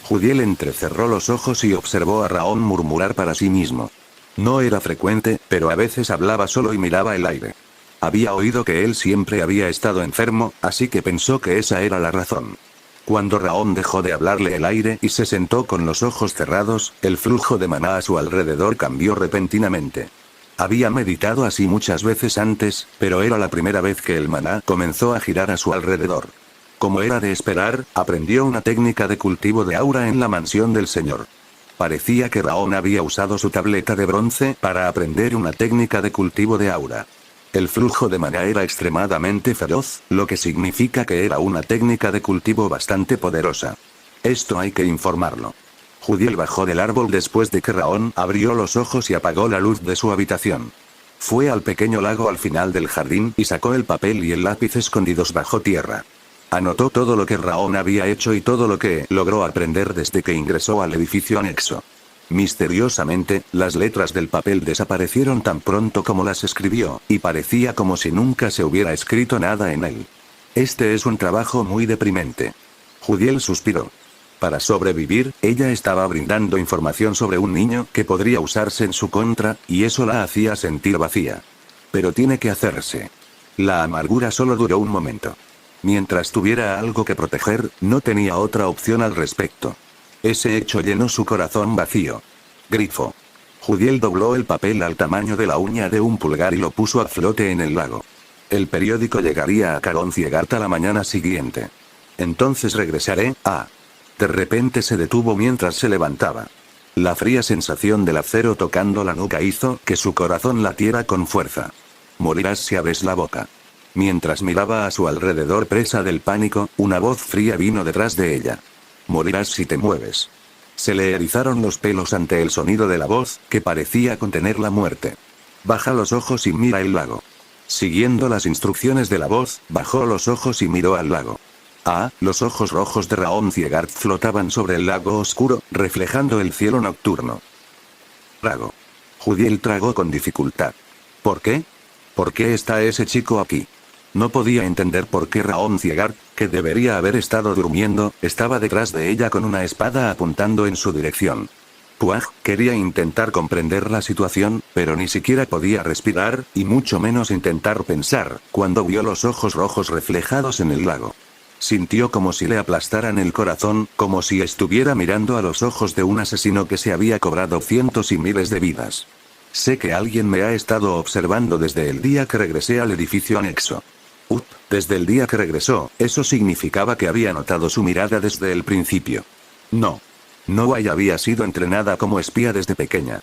Speaker 1: Judiel entrecerró los ojos y observó a Raon murmurar para sí mismo. No era frecuente, pero a veces hablaba solo y miraba el aire. Había oído que él siempre había estado enfermo, así que pensó que esa era la razón. Cuando Raon dejó de hablarle el aire y se sentó con los ojos cerrados, el flujo de maná a su alrededor cambió repentinamente. Había meditado así muchas veces antes, pero era la primera vez que el maná comenzó a girar a su alrededor. Como era de esperar, aprendió una técnica de cultivo de aura en la mansión del señor. Parecía que Raon había usado su tableta de bronce para aprender una técnica de cultivo de aura. El flujo de maná era extremadamente feroz, lo que significa que era una técnica de cultivo bastante poderosa. Esto hay que informarlo. Judiel bajó del árbol después de que Raon abrió los ojos y apagó la luz de su habitación. Fue al pequeño lago al final del jardín y sacó el papel y el lápiz escondidos bajo tierra. Anotó todo lo que Raon había hecho y todo lo que logró aprender desde que ingresó al edificio anexo. Misteriosamente, las letras del papel desaparecieron tan pronto como las escribió, y parecía como si nunca se hubiera escrito nada en él. Este es un trabajo muy deprimente. Judiel suspiró. Para sobrevivir, ella estaba brindando información sobre un niño que podría usarse en su contra, y eso la hacía sentir vacía. Pero tiene que hacerse. La amargura solo duró un momento. Mientras tuviera algo que proteger, no tenía otra opción al respecto. Ese hecho llenó su corazón vacío. Grifo. Judiel dobló el papel al tamaño de la uña de un pulgar y lo puso a flote en el lago. El periódico llegaría a Caron Ciegart a la mañana siguiente. Entonces regresaré, De repente se detuvo mientras se levantaba. La fría sensación del acero tocando la nuca hizo que su corazón latiera con fuerza. Morirás si abres la boca. Mientras miraba a su alrededor presa del pánico, una voz fría vino detrás de ella. Morirás si te mueves. Se le erizaron los pelos ante el sonido de la voz, que parecía contener la muerte. Baja los ojos y mira el lago. Siguiendo las instrucciones de la voz, bajó los ojos y miró al lago. Los ojos rojos de Raon Ciegart flotaban sobre el lago oscuro, reflejando el cielo nocturno. Lago. Judiel tragó con dificultad. ¿Por qué? ¿Por qué está ese chico aquí? No podía entender por qué Raon Ciegart, que debería haber estado durmiendo, estaba detrás de ella con una espada apuntando en su dirección. Puaj quería intentar comprender la situación, pero ni siquiera podía respirar, y mucho menos intentar pensar, cuando vio los ojos rojos reflejados en el lago. Sintió como si le aplastaran el corazón, como si estuviera mirando a los ojos de un asesino que se había cobrado cientos y miles de vidas. Sé que alguien me ha estado observando desde el día que regresé al edificio anexo. Desde el día que regresó, eso significaba que había notado su mirada desde el principio. No. Noai había sido entrenada como espía desde pequeña.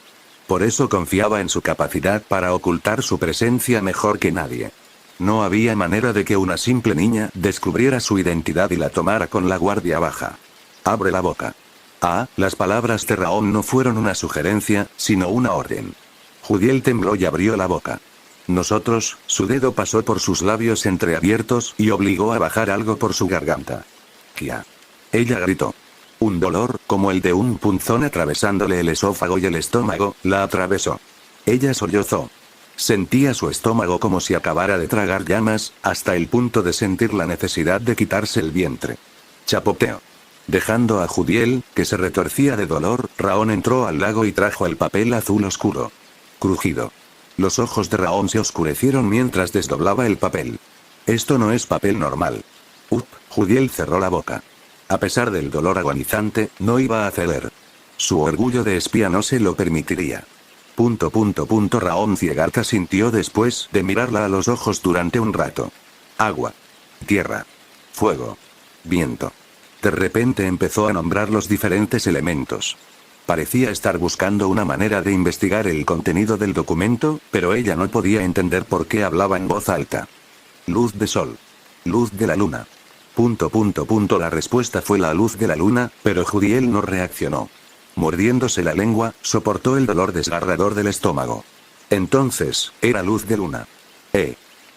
Speaker 1: Por eso confiaba en su capacidad para ocultar su presencia mejor que nadie. No había manera de que una simple niña descubriera su identidad y la tomara con la guardia baja. Abre la boca. Las palabras de Raon no fueron una sugerencia, sino una orden. Judiel tembló y abrió la boca. Nosotros, su dedo pasó por sus labios entreabiertos y obligó a bajar algo por su garganta. Kia. Ella gritó. Un dolor, como el de un punzón atravesándole el esófago y el estómago, la atravesó. Ella sollozó. Sentía su estómago como si acabara de tragar llamas, hasta el punto de sentir la necesidad de quitarse el vientre. Chapoteo. Dejando a Judiel, que se retorcía de dolor, Raón entró al lago y trajo el papel azul oscuro. Crujido. Los ojos de Raón se oscurecieron mientras desdoblaba el papel. Esto no es papel normal. Judiel cerró la boca. A pesar del dolor agonizante, no iba a ceder. Su orgullo de espía no se lo permitiría. Raón Ciegarta sintió después de mirarla a los ojos durante un rato. Agua. Tierra. Fuego. Viento. De repente empezó a nombrar los diferentes elementos. Parecía estar buscando una manera de investigar el contenido del documento, pero ella no podía entender por qué hablaba en voz alta. Luz de sol. Luz de la luna. La respuesta fue la luz de la luna, pero Judiel no reaccionó. Mordiéndose la lengua, soportó el dolor desgarrador del estómago. Entonces, era luz de luna.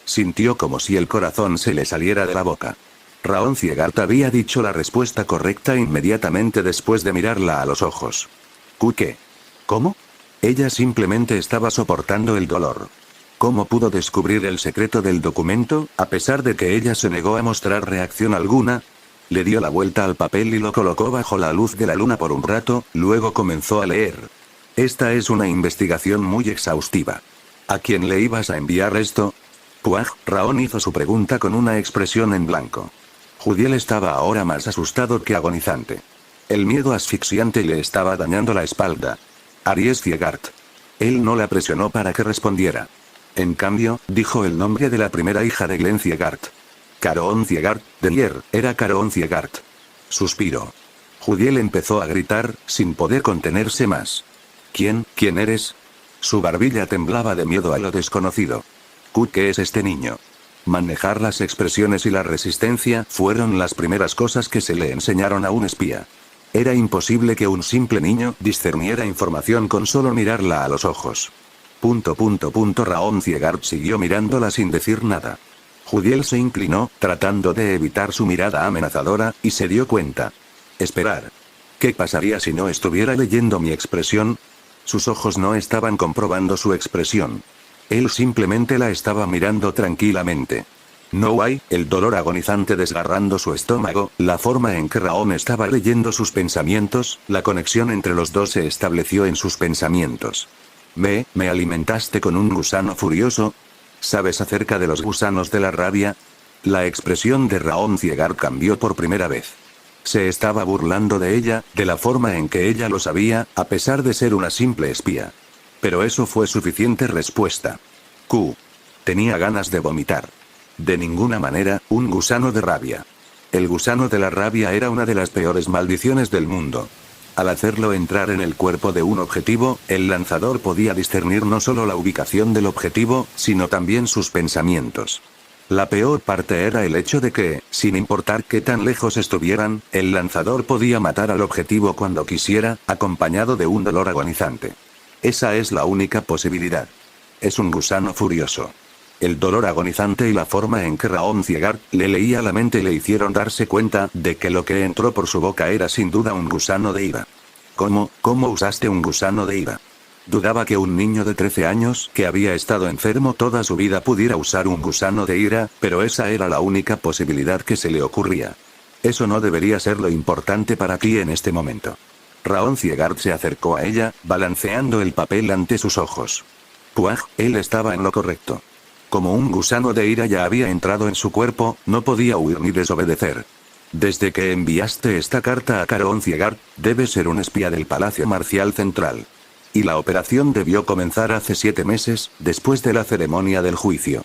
Speaker 1: Sintió como si el corazón se le saliera de la boca. Raón Ciegarta había dicho la respuesta correcta inmediatamente después de mirarla a los ojos. ¿Qué? ¿Cómo? Ella simplemente estaba soportando el dolor. ¿Cómo pudo descubrir el secreto del documento, a pesar de que ella se negó a mostrar reacción alguna? Le dio la vuelta al papel y lo colocó bajo la luz de la luna por un rato, luego comenzó a leer. Esta es una investigación muy exhaustiva. ¿A quién le ibas a enviar esto? Raón hizo su pregunta con una expresión en blanco. Judiel estaba ahora más asustado que agonizante. El miedo asfixiante le estaba dañando la espalda. Aries Ciegart. Él no la presionó para que respondiera. En cambio, dijo el nombre de la primera hija de Glenn Ciegart. Caroon Ciegart, Delier, era Caroon Ciegart. Suspiró. Judiel empezó a gritar, sin poder contenerse más. ¿Quién eres? Su barbilla temblaba de miedo a lo desconocido. ¿Qué es este niño? Manejar las expresiones y la resistencia fueron las primeras cosas que se le enseñaron a un espía. Era imposible que un simple niño discerniera información con solo mirarla a los ojos. Raón Ciegart siguió mirándola sin decir nada. Judiel se inclinó, tratando de evitar su mirada amenazadora, y se dio cuenta. Esperar. ¿Qué pasaría si no estuviera leyendo mi expresión? Sus ojos no estaban comprobando su expresión. Él simplemente la estaba mirando tranquilamente. No hay, el dolor agonizante desgarrando su estómago, la forma en que Raón estaba leyendo sus pensamientos, la conexión entre los dos se estableció en sus pensamientos. ¿Me alimentaste con un gusano furioso? ¿Sabes acerca de los gusanos de la rabia? La expresión de Raón Ciegart cambió por primera vez. Se estaba burlando de ella, de la forma en que ella lo sabía, a pesar de ser una simple espía. Pero eso fue suficiente respuesta. Tenía ganas de vomitar. De ninguna manera, un gusano de rabia. El gusano de la rabia era una de las peores maldiciones del mundo. Al hacerlo entrar en el cuerpo de un objetivo, el lanzador podía discernir no solo la ubicación del objetivo, sino también sus pensamientos. La peor parte era el hecho de que, sin importar qué tan lejos estuvieran, el lanzador podía matar al objetivo cuando quisiera, acompañado de un dolor agonizante. Esa es la única posibilidad. Es un gusano furioso. El dolor agonizante y la forma en que Raón Ciegart le leía la mente le hicieron darse cuenta de que lo que entró por su boca era sin duda un gusano de ira. ¿Cómo usaste un gusano de ira? Dudaba que un niño de 13 años, que había estado enfermo toda su vida, pudiera usar un gusano de ira, pero esa era la única posibilidad que se le ocurría. Eso no debería ser lo importante para ti en este momento. Raón Ciegart se acercó a ella, balanceando el papel ante sus ojos. Él estaba en lo correcto. Como un gusano de ira ya había entrado en su cuerpo, no podía huir ni desobedecer. Desde que enviaste esta carta a Caroon Ciegart, debe ser un espía del Palacio Marcial Central. Y la operación debió comenzar hace 7 meses, después de la ceremonia del juicio.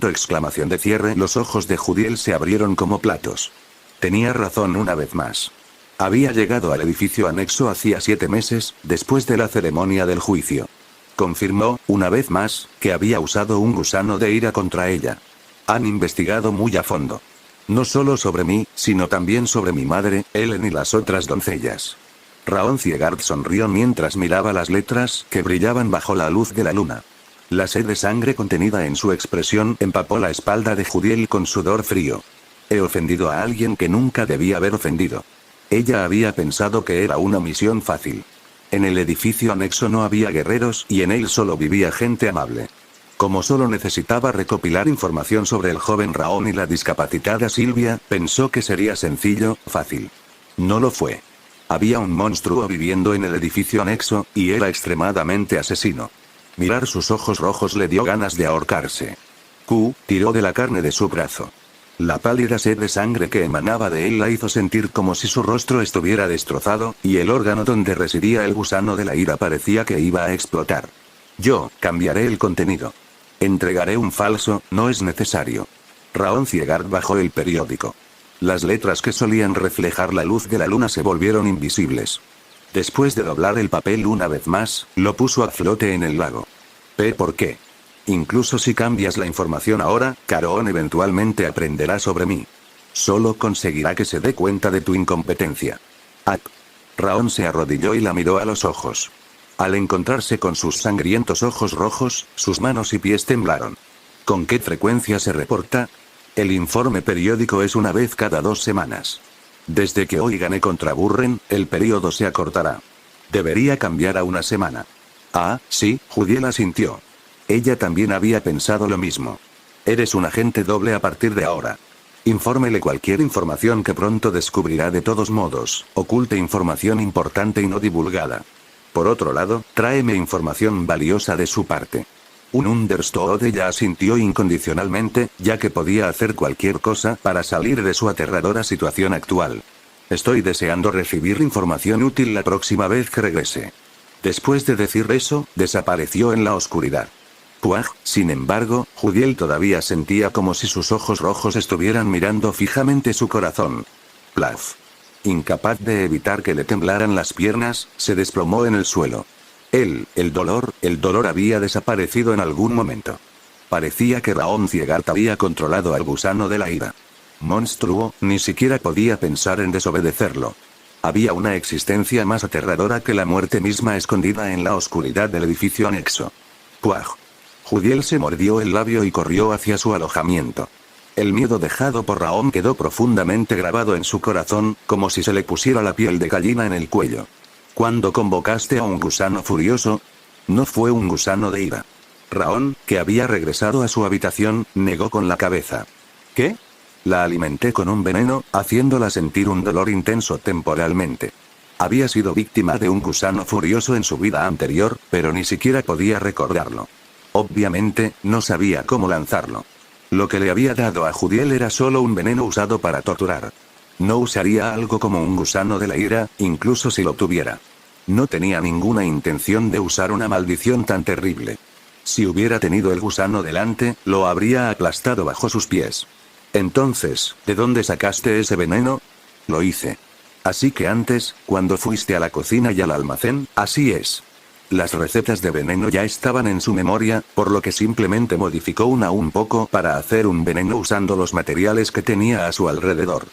Speaker 1: Exclamación de cierre. Los ojos de Judiel se abrieron como platos. Tenía razón una vez más. Había llegado al edificio anexo hacía 7 meses, después de la ceremonia del juicio. Confirmó, una vez más, que había usado un gusano de ira contra ella. Han investigado muy a fondo. No solo sobre mí, sino también sobre mi madre, Ellen y las otras doncellas. Raón Ciegart sonrió mientras miraba las letras que brillaban bajo la luz de la luna. La sed de sangre contenida en su expresión empapó la espalda de Judiel con sudor frío. He ofendido a alguien que nunca debía haber ofendido. Ella había pensado que era una misión fácil. En el edificio anexo no había guerreros y en él solo vivía gente amable. Como solo necesitaba recopilar información sobre el joven Raón y la discapacitada Silvia, pensó que sería sencillo, fácil. No lo fue. Había un monstruo viviendo en el edificio anexo, y era extremadamente asesino. Mirar sus ojos rojos le dio ganas de ahorcarse. Q tiró de la carne de su brazo. La pálida sed de sangre que emanaba de él la hizo sentir como si su rostro estuviera destrozado, y el órgano donde residía el gusano de la ira parecía que iba a explotar. Yo cambiaré el contenido. Entregaré un falso, no es necesario. Raón Ciegard bajó el periódico. Las letras que solían reflejar la luz de la luna se volvieron invisibles. Después de doblar el papel una vez más, lo puso a flote en el lago. ¿Por qué? Incluso si cambias la información ahora, Caroón eventualmente aprenderá sobre mí. Solo conseguirá que se dé cuenta de tu incompetencia. Raón se arrodilló y la miró a los ojos. Al encontrarse con sus sangrientos ojos rojos, sus manos y pies temblaron. ¿Con qué frecuencia se reporta? El informe periódico es una vez cada 2 semanas. Desde que hoy gané contra Burren, el periodo se acortará. Debería cambiar a una semana. Sí, Judiel asintió. Ella también había pensado lo mismo. Eres un agente doble a partir de ahora. Infórmele cualquier información que pronto descubrirá de todos modos, oculte información importante y no divulgada. Por otro lado, tráeme información valiosa de su parte. Un Understood ya asintió incondicionalmente, ya que podía hacer cualquier cosa para salir de su aterradora situación actual. Estoy deseando recibir información útil la próxima vez que regrese. Después de decir eso, desapareció en la oscuridad. Sin embargo, Judiel todavía sentía como si sus ojos rojos estuvieran mirando fijamente su corazón. Plaf. Incapaz de evitar que le temblaran las piernas, se desplomó en el suelo. El dolor había desaparecido en algún momento. Parecía que Raón Ciegard había controlado al gusano de la ira. Monstruo, ni siquiera podía pensar en desobedecerlo. Había una existencia más aterradora que la muerte misma escondida en la oscuridad del edificio anexo. Judiel se mordió el labio y corrió hacia su alojamiento. El miedo dejado por Raón quedó profundamente grabado en su corazón, como si se le pusiera la piel de gallina en el cuello. ¿Cuándo convocaste a un gusano furioso? No fue un gusano de ira. Raón, que había regresado a su habitación, negó con la cabeza. ¿Qué? La alimenté con un veneno, haciéndola sentir un dolor intenso temporalmente. Había sido víctima de un gusano furioso en su vida anterior, pero ni siquiera podía recordarlo. Obviamente, no sabía cómo lanzarlo. Lo que le había dado a Judiel era solo un veneno usado para torturar. No usaría algo como un gusano de la ira, incluso si lo tuviera. No tenía ninguna intención de usar una maldición tan terrible. Si hubiera tenido el gusano delante, lo habría aplastado bajo sus pies. Entonces, ¿de dónde sacaste ese veneno? Lo hice. Así que antes, cuando fuiste a la cocina y al almacén, así es. Las recetas de veneno ya estaban en su memoria, por lo que simplemente modificó una un poco para hacer un veneno usando los materiales que tenía a su alrededor.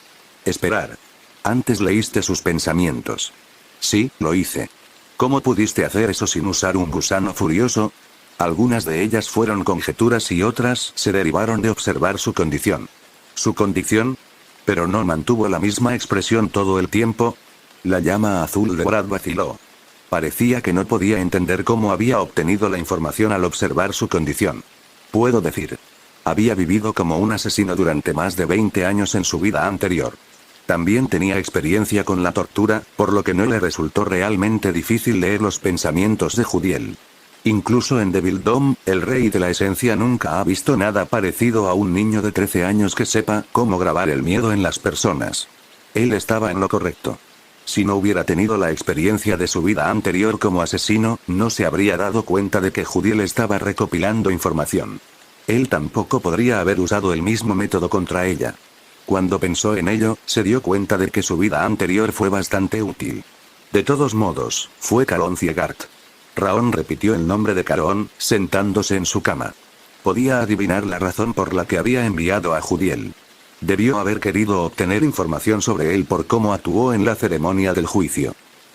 Speaker 1: Esperar. Antes leíste sus pensamientos. Sí, lo hice. ¿Cómo pudiste hacer eso sin usar un gusano furioso? Algunas de ellas fueron conjeturas y otras se derivaron de observar su condición. ¿Su condición? Pero no mantuvo la misma expresión todo el tiempo. La llama azul de Brad vaciló. Parecía que no podía entender cómo había obtenido la información al observar su condición. Puedo decir. Había vivido como un asesino durante más de 20 años en su vida anterior. También tenía experiencia con la tortura, por lo que no le resultó realmente difícil leer los pensamientos de Judiel. Incluso en Devil Dome, el rey de la esencia nunca ha visto nada parecido a un niño de 13 años que sepa cómo grabar el miedo en las personas. Él estaba en lo correcto. Si no hubiera tenido la experiencia de su vida anterior como asesino, no se habría dado cuenta de que Judiel estaba recopilando información. Él tampoco podría haber usado el mismo método contra ella. Cuando pensó en ello, se dio cuenta de que su vida anterior fue bastante útil. De todos modos, fue Caroón Ciegard. Raón repitió el nombre de Caroón, sentándose en su cama. Podía adivinar la razón por la que había enviado a Judiel. Debió haber querido obtener información sobre él por cómo actuó en la ceremonia del juicio.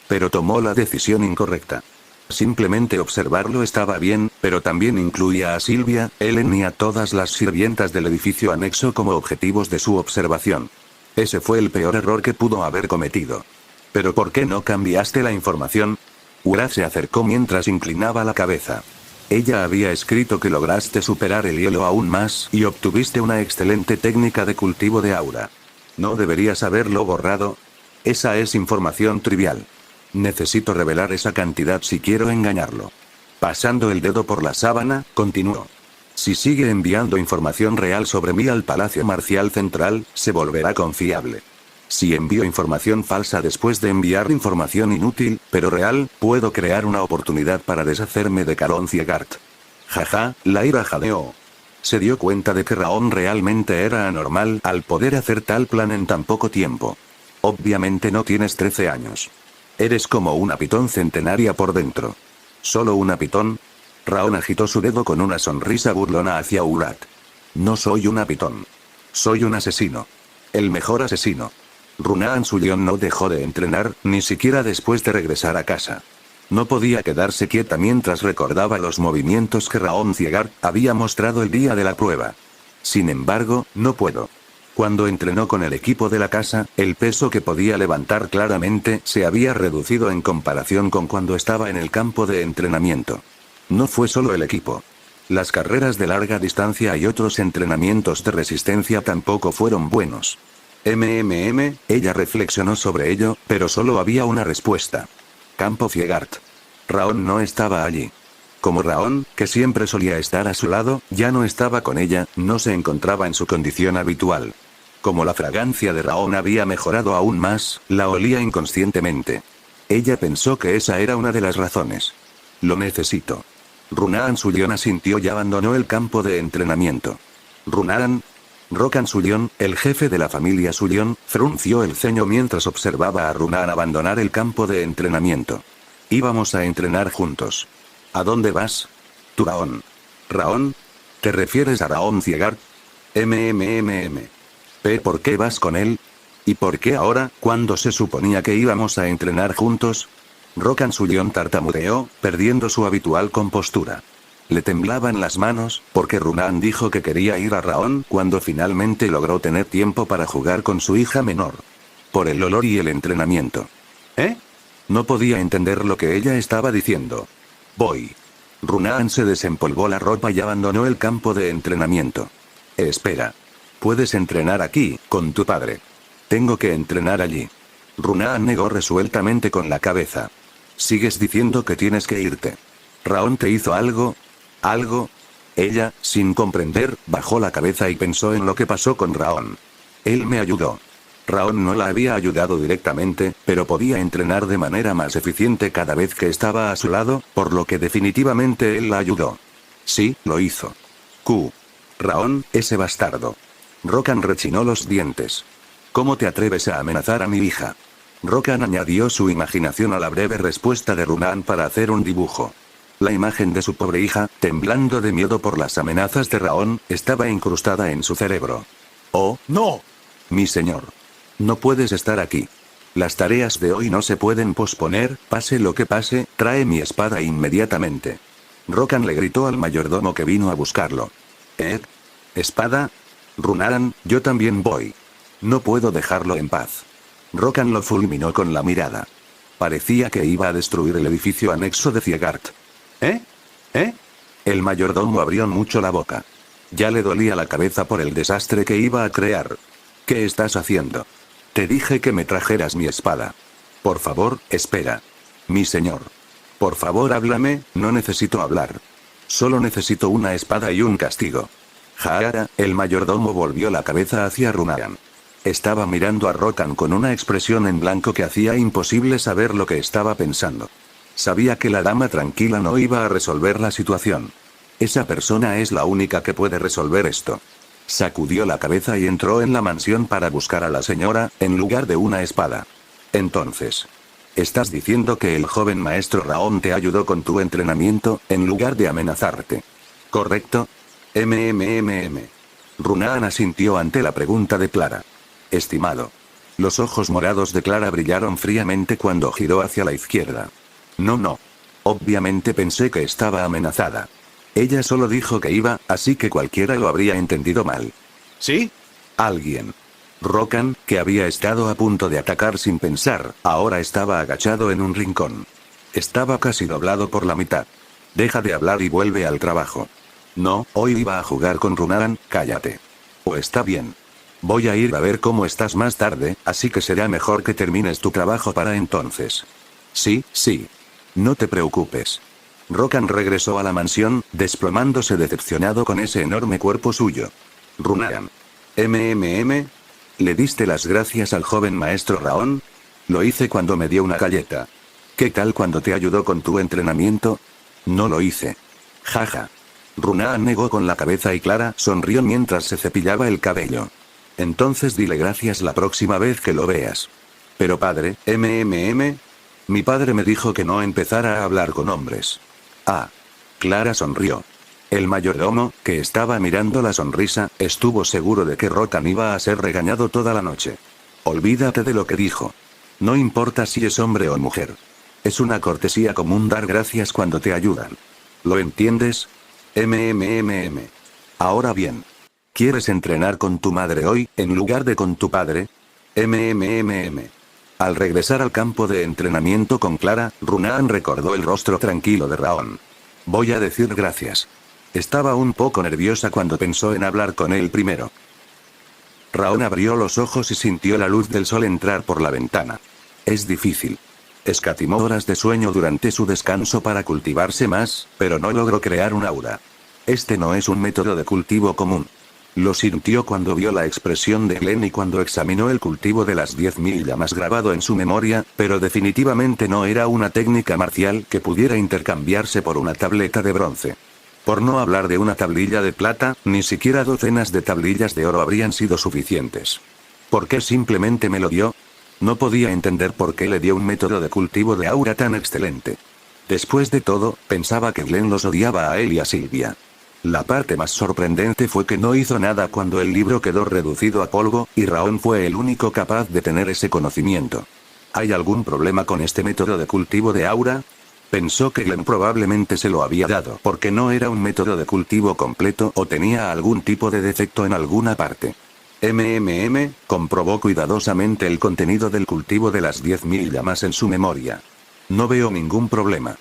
Speaker 1: Pero tomó la decisión incorrecta. Simplemente observarlo estaba bien, pero también incluía a Silvia, Ellen y a todas las sirvientas del edificio anexo como objetivos de su observación. Ese fue el peor error que pudo haber cometido. ¿Pero por qué no cambiaste la información? Urat se acercó mientras inclinaba la cabeza. Ella había escrito que lograste superar el hielo aún más y obtuviste una excelente técnica de cultivo de aura. ¿No deberías haberlo borrado? Esa es información trivial. Necesito revelar esa cantidad si quiero engañarlo. Pasando el dedo por la sábana, continuó. Si sigue enviando información real sobre mí al Palacio Marcial Central, se volverá confiable. Si envío información falsa después de enviar información inútil, pero real, puedo crear una oportunidad para deshacerme de Caron Ciegart. Jaja, Lyra jadeó. Se dio cuenta de que Raon realmente era anormal al poder hacer tal plan en tan poco tiempo. Obviamente no tienes 13 años. Eres como una pitón centenaria por dentro. ¿Solo una pitón? Raon agitó su dedo con una sonrisa burlona hacia Urat. No soy una pitón. Soy un asesino. El mejor asesino. Runaan Suyon no dejó de entrenar, ni siquiera después de regresar a casa. No podía quedarse quieta mientras recordaba los movimientos que Raon Ciegart había mostrado el día de la prueba. Sin embargo, no puedo. Cuando entrenó con el equipo de la casa, el peso que podía levantar claramente se había reducido en comparación con cuando estaba en el campo de entrenamiento. No fue solo el equipo. Las carreras de larga distancia y otros entrenamientos de resistencia tampoco fueron buenos. Ella reflexionó sobre ello, pero solo había una respuesta. Campo Ciegart. Raon no estaba allí. Como Raon, que siempre solía estar a su lado, ya no estaba con ella, no se encontraba en su condición habitual. Como la fragancia de Raon había mejorado aún más, la olía inconscientemente. Ella pensó que esa era una de las razones. Lo necesito. Runaan Suyon asintió y abandonó el campo de entrenamiento. Runaan. Rokan Suyon, el jefe de la familia Suyon, frunció el ceño mientras observaba a Runaan abandonar el campo de entrenamiento. Íbamos a entrenar juntos. ¿A dónde vas? Tu Raon. ¿Raon? ¿Te refieres a Raon Ciegart? ¿Por qué vas con él? ¿Y por qué ahora, cuando se suponía que íbamos a entrenar juntos? Rokan Suyon tartamudeó, perdiendo su habitual compostura. Le temblaban las manos, porque Runaan dijo que quería ir a Raon cuando finalmente logró tener tiempo para jugar con su hija menor. Por el olor y el entrenamiento. ¿Eh? No podía entender lo que ella estaba diciendo. Voy. Runaan se desempolvó la ropa y abandonó el campo de entrenamiento. Espera. Puedes entrenar aquí, con tu padre. Tengo que entrenar allí. Runaan negó resueltamente con la cabeza. Sigues diciendo que tienes que irte. ¿Raon te hizo algo? ¿Algo? Ella, sin comprender, bajó la cabeza y pensó en lo que pasó con Raon. Él me ayudó. Raon no la había ayudado directamente, pero podía entrenar de manera más eficiente cada vez que estaba a su lado, por lo que definitivamente él la ayudó. Sí, lo hizo. Raon, ese bastardo. Rokan rechinó los dientes. ¿Cómo te atreves a amenazar a mi hija? Rokan añadió su imaginación a la breve respuesta de Runaan para hacer un dibujo. La imagen de su pobre hija, temblando de miedo por las amenazas de Raon, estaba incrustada en su cerebro. ¡Oh, no! Mi señor. No puedes estar aquí. Las tareas de hoy no se pueden posponer, pase lo que pase, trae mi espada inmediatamente. Rokan le gritó al mayordomo que vino a buscarlo. ¿Espada? Runaan, yo también voy. No puedo dejarlo en paz. Rokan lo fulminó con la mirada. Parecía que iba a destruir el edificio anexo de Ciegart. El mayordomo abrió mucho la boca. Ya le dolía la cabeza por el desastre que iba a crear. ¿Qué estás haciendo? Te dije que me trajeras mi espada. Por favor, espera. Mi señor. Por favor, háblame, no necesito hablar. Solo necesito una espada y un castigo. Jaara, el mayordomo volvió la cabeza hacia Runaan. Estaba mirando a Rokan con una expresión en blanco que hacía imposible saber lo que estaba pensando. Sabía que la dama tranquila no iba a resolver la situación. Esa persona es la única que puede resolver esto. Sacudió la cabeza y entró en la mansión para buscar a la señora, en lugar de una espada. Entonces, ¿estás diciendo que el joven maestro Raon te ayudó con tu entrenamiento, en lugar de amenazarte? ¿Correcto? Runaan asintió ante la pregunta de Clara. Estimado. Los ojos morados de Clara brillaron fríamente cuando giró hacia la izquierda. No. Obviamente pensé que estaba amenazada. Ella solo dijo que iba, así que cualquiera lo habría entendido mal.
Speaker 2: ¿Sí?
Speaker 1: Alguien. Rokan, que había estado a punto de atacar sin pensar, ahora estaba agachado en un rincón. Estaba casi doblado por la mitad. Deja de hablar y vuelve al trabajo. No, hoy iba a jugar con Runaran, cállate. O está bien. Voy a ir a ver cómo estás más tarde, así que será mejor que termines tu trabajo para entonces. Sí, sí. No te preocupes. Rokan regresó a la mansión, desplomándose decepcionado con ese enorme cuerpo suyo. Runaran. ¿Le diste las gracias al joven maestro Raon? Lo hice cuando me dio una galleta. ¿Qué tal cuando te ayudó con tu entrenamiento? No lo hice. Jaja. Runaran negó con la cabeza y Clara sonrió mientras se cepillaba el cabello. Entonces dile gracias la próxima vez que lo veas. Pero padre, mi padre me dijo que no empezara a hablar con hombres. Ah. Clara sonrió. El mayordomo, que estaba mirando la sonrisa, estuvo seguro de que Rokan iba a ser regañado toda la noche. Olvídate de lo que dijo. No importa si es hombre o mujer. Es una cortesía común dar gracias cuando te ayudan. ¿Lo entiendes? Ahora bien. ¿Quieres entrenar con tu madre hoy, en lugar de con tu padre? Al regresar al campo de entrenamiento con Clara, Runaran recordó el rostro tranquilo de Raon. Voy a decir gracias. Estaba un poco nerviosa cuando pensó en hablar con él primero. Raon abrió los ojos y sintió la luz del sol entrar por la ventana. Es difícil. Escatimó horas de sueño durante su descanso para cultivarse más, pero no logró crear un aura. Este no es un método de cultivo común. Lo sintió cuando vio la expresión de Glenn y cuando examinó el cultivo de las 10.000 llamas grabado en su memoria, pero definitivamente no era una técnica marcial que pudiera intercambiarse por una tableta de bronce. Por no hablar de una tablilla de plata, ni siquiera docenas de tablillas de oro habrían sido suficientes. ¿Por qué simplemente me lo dio? No podía entender por qué le dio un método de cultivo de aura tan excelente. Después de todo, pensaba que Glenn los odiaba a él y a Sylvia. La parte más sorprendente fue que no hizo nada cuando el libro quedó reducido a polvo, y Raon fue el único capaz de tener ese conocimiento. ¿Hay algún problema con este método de cultivo de aura? Pensó que Glenn probablemente se lo había dado porque no era un método de cultivo completo o tenía algún tipo de defecto en alguna parte. Comprobó cuidadosamente el contenido del cultivo de las 10.000 llamas en su memoria. No veo ningún problema.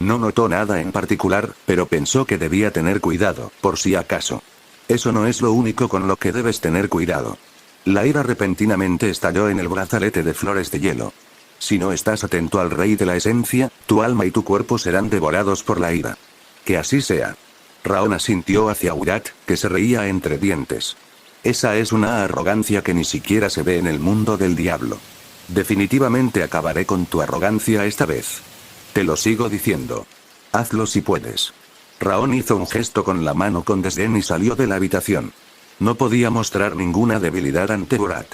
Speaker 1: No notó nada en particular, pero pensó que debía tener cuidado, por si acaso. Eso no es lo único con lo que debes tener cuidado. La ira repentinamente estalló en el brazalete de flores de hielo. Si no estás atento al rey de la esencia, tu alma y tu cuerpo serán devorados por la ira. Que así sea. Raon asintió hacia Urat, que se reía entre dientes. Esa es una arrogancia que ni siquiera se ve en el mundo del diablo. Definitivamente acabaré con tu arrogancia esta vez. Te lo sigo diciendo. Hazlo si puedes. Raon hizo un gesto con la mano con desdén y salió de la habitación. No podía mostrar ninguna debilidad ante Urat.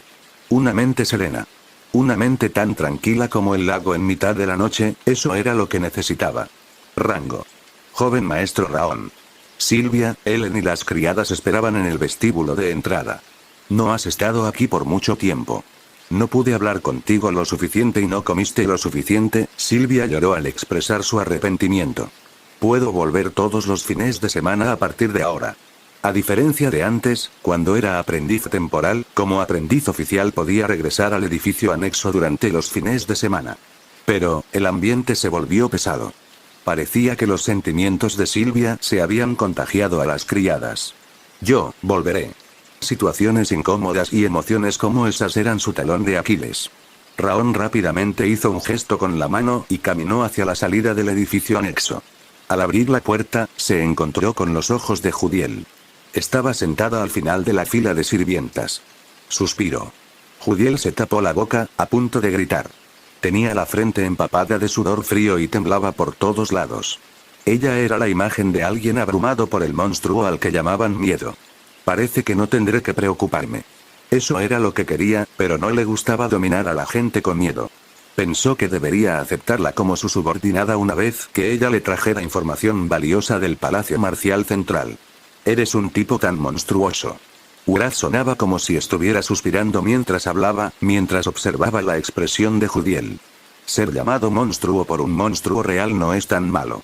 Speaker 1: Una mente serena. Una mente tan tranquila como el lago en mitad de la noche, eso era lo que necesitaba. Rango. Joven maestro Raon. Sylvia, Ellen y las criadas esperaban en el vestíbulo de entrada. No has estado aquí por mucho tiempo. No pude hablar contigo lo suficiente y no comiste lo suficiente, Sylvia lloró al expresar su arrepentimiento. Puedo volver todos los fines de semana a partir de ahora. A diferencia de antes, cuando era aprendiz temporal, como aprendiz oficial podía regresar al edificio anexo durante los fines de semana. Pero, el ambiente se volvió pesado. Parecía que los sentimientos de Sylvia se habían contagiado a las criadas. Yo, volveré. Situaciones incómodas y emociones como esas eran su talón de Aquiles. Raon rápidamente hizo un gesto con la mano y caminó hacia la salida del edificio anexo. Al abrir la puerta, se encontró con los ojos de Judiel. Estaba sentada al final de la fila de sirvientas. Suspiró. Judiel se tapó la boca, a punto de gritar. Tenía la frente empapada de sudor frío y temblaba por todos lados. Ella era la imagen de alguien abrumado por el monstruo al que llamaban miedo. Parece que no tendré que preocuparme. Eso era lo que quería, pero no le gustaba dominar a la gente con miedo. Pensó que debería aceptarla como su subordinada una vez que ella le trajera información valiosa del Palacio Marcial Central. Eres un tipo tan monstruoso. Urat sonaba como si estuviera suspirando mientras hablaba, mientras observaba la expresión de Judiel. Ser llamado monstruo por un monstruo real no es tan malo.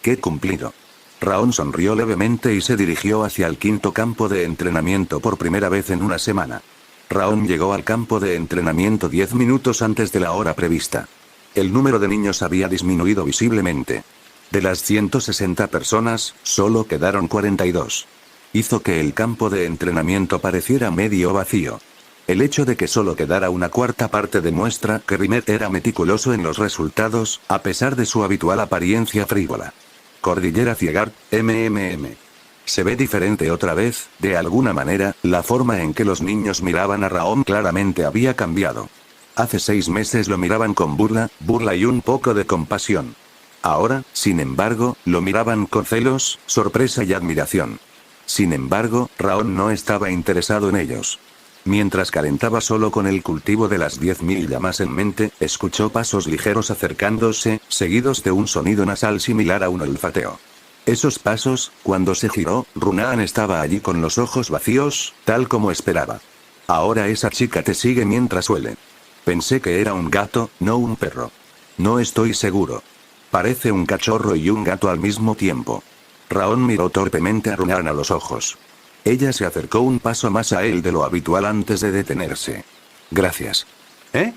Speaker 1: ¡Qué cumplido! Raon sonrió levemente y se dirigió hacia el quinto campo de entrenamiento por primera vez en una semana. Raon llegó al campo de entrenamiento 10 minutos antes de la hora prevista. El número de niños había disminuido visiblemente. De las 160 personas, solo quedaron 42. Hizo que el campo de entrenamiento pareciera medio vacío. El hecho de que solo quedara una cuarta parte demuestra que Rimet era meticuloso en los resultados, a pesar de su habitual apariencia frívola. Cordillera Ciegart, MMM. Se ve diferente otra vez, de alguna manera, la forma en que los niños miraban a Raon claramente había cambiado. Hace 6 meses lo miraban con burla y un poco de compasión. Ahora, sin embargo, lo miraban con celos, sorpresa y admiración. Sin embargo, Raon no estaba interesado en ellos. Mientras calentaba solo con el cultivo de las 10.000 llamas en mente, escuchó pasos ligeros acercándose, seguidos de un sonido nasal similar a un olfateo. Esos pasos, cuando se giró, Runaan estaba allí con los ojos vacíos, tal como esperaba. Ahora esa chica te sigue mientras huele. Pensé que era un gato, no un perro. No estoy seguro. Parece un cachorro y un gato al mismo tiempo. Raon miró torpemente a Runaan a los ojos. Ella se acercó un paso más a él de lo habitual antes de detenerse. Gracias. ¿Eh?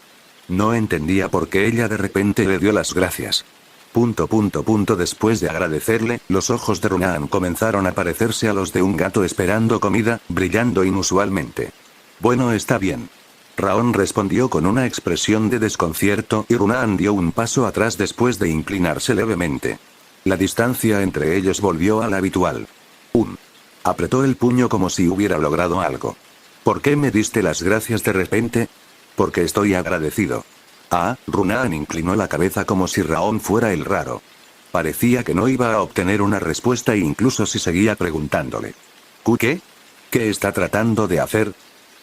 Speaker 1: No entendía por qué ella de repente le dio las gracias. Después de agradecerle, los ojos de Runaan comenzaron a parecerse a los de un gato esperando comida, brillando inusualmente. Bueno, está bien. Raon respondió con una expresión de desconcierto y Runaan dio un paso atrás después de inclinarse levemente. La distancia entre ellos volvió a la habitual. Apretó el puño como si hubiera logrado algo. ¿Por qué me diste las gracias de repente? Porque estoy agradecido. Runaan inclinó la cabeza como si Raon fuera el raro. Parecía que no iba a obtener una respuesta incluso si seguía preguntándole. ¿Qué? ¿Qué está tratando de hacer?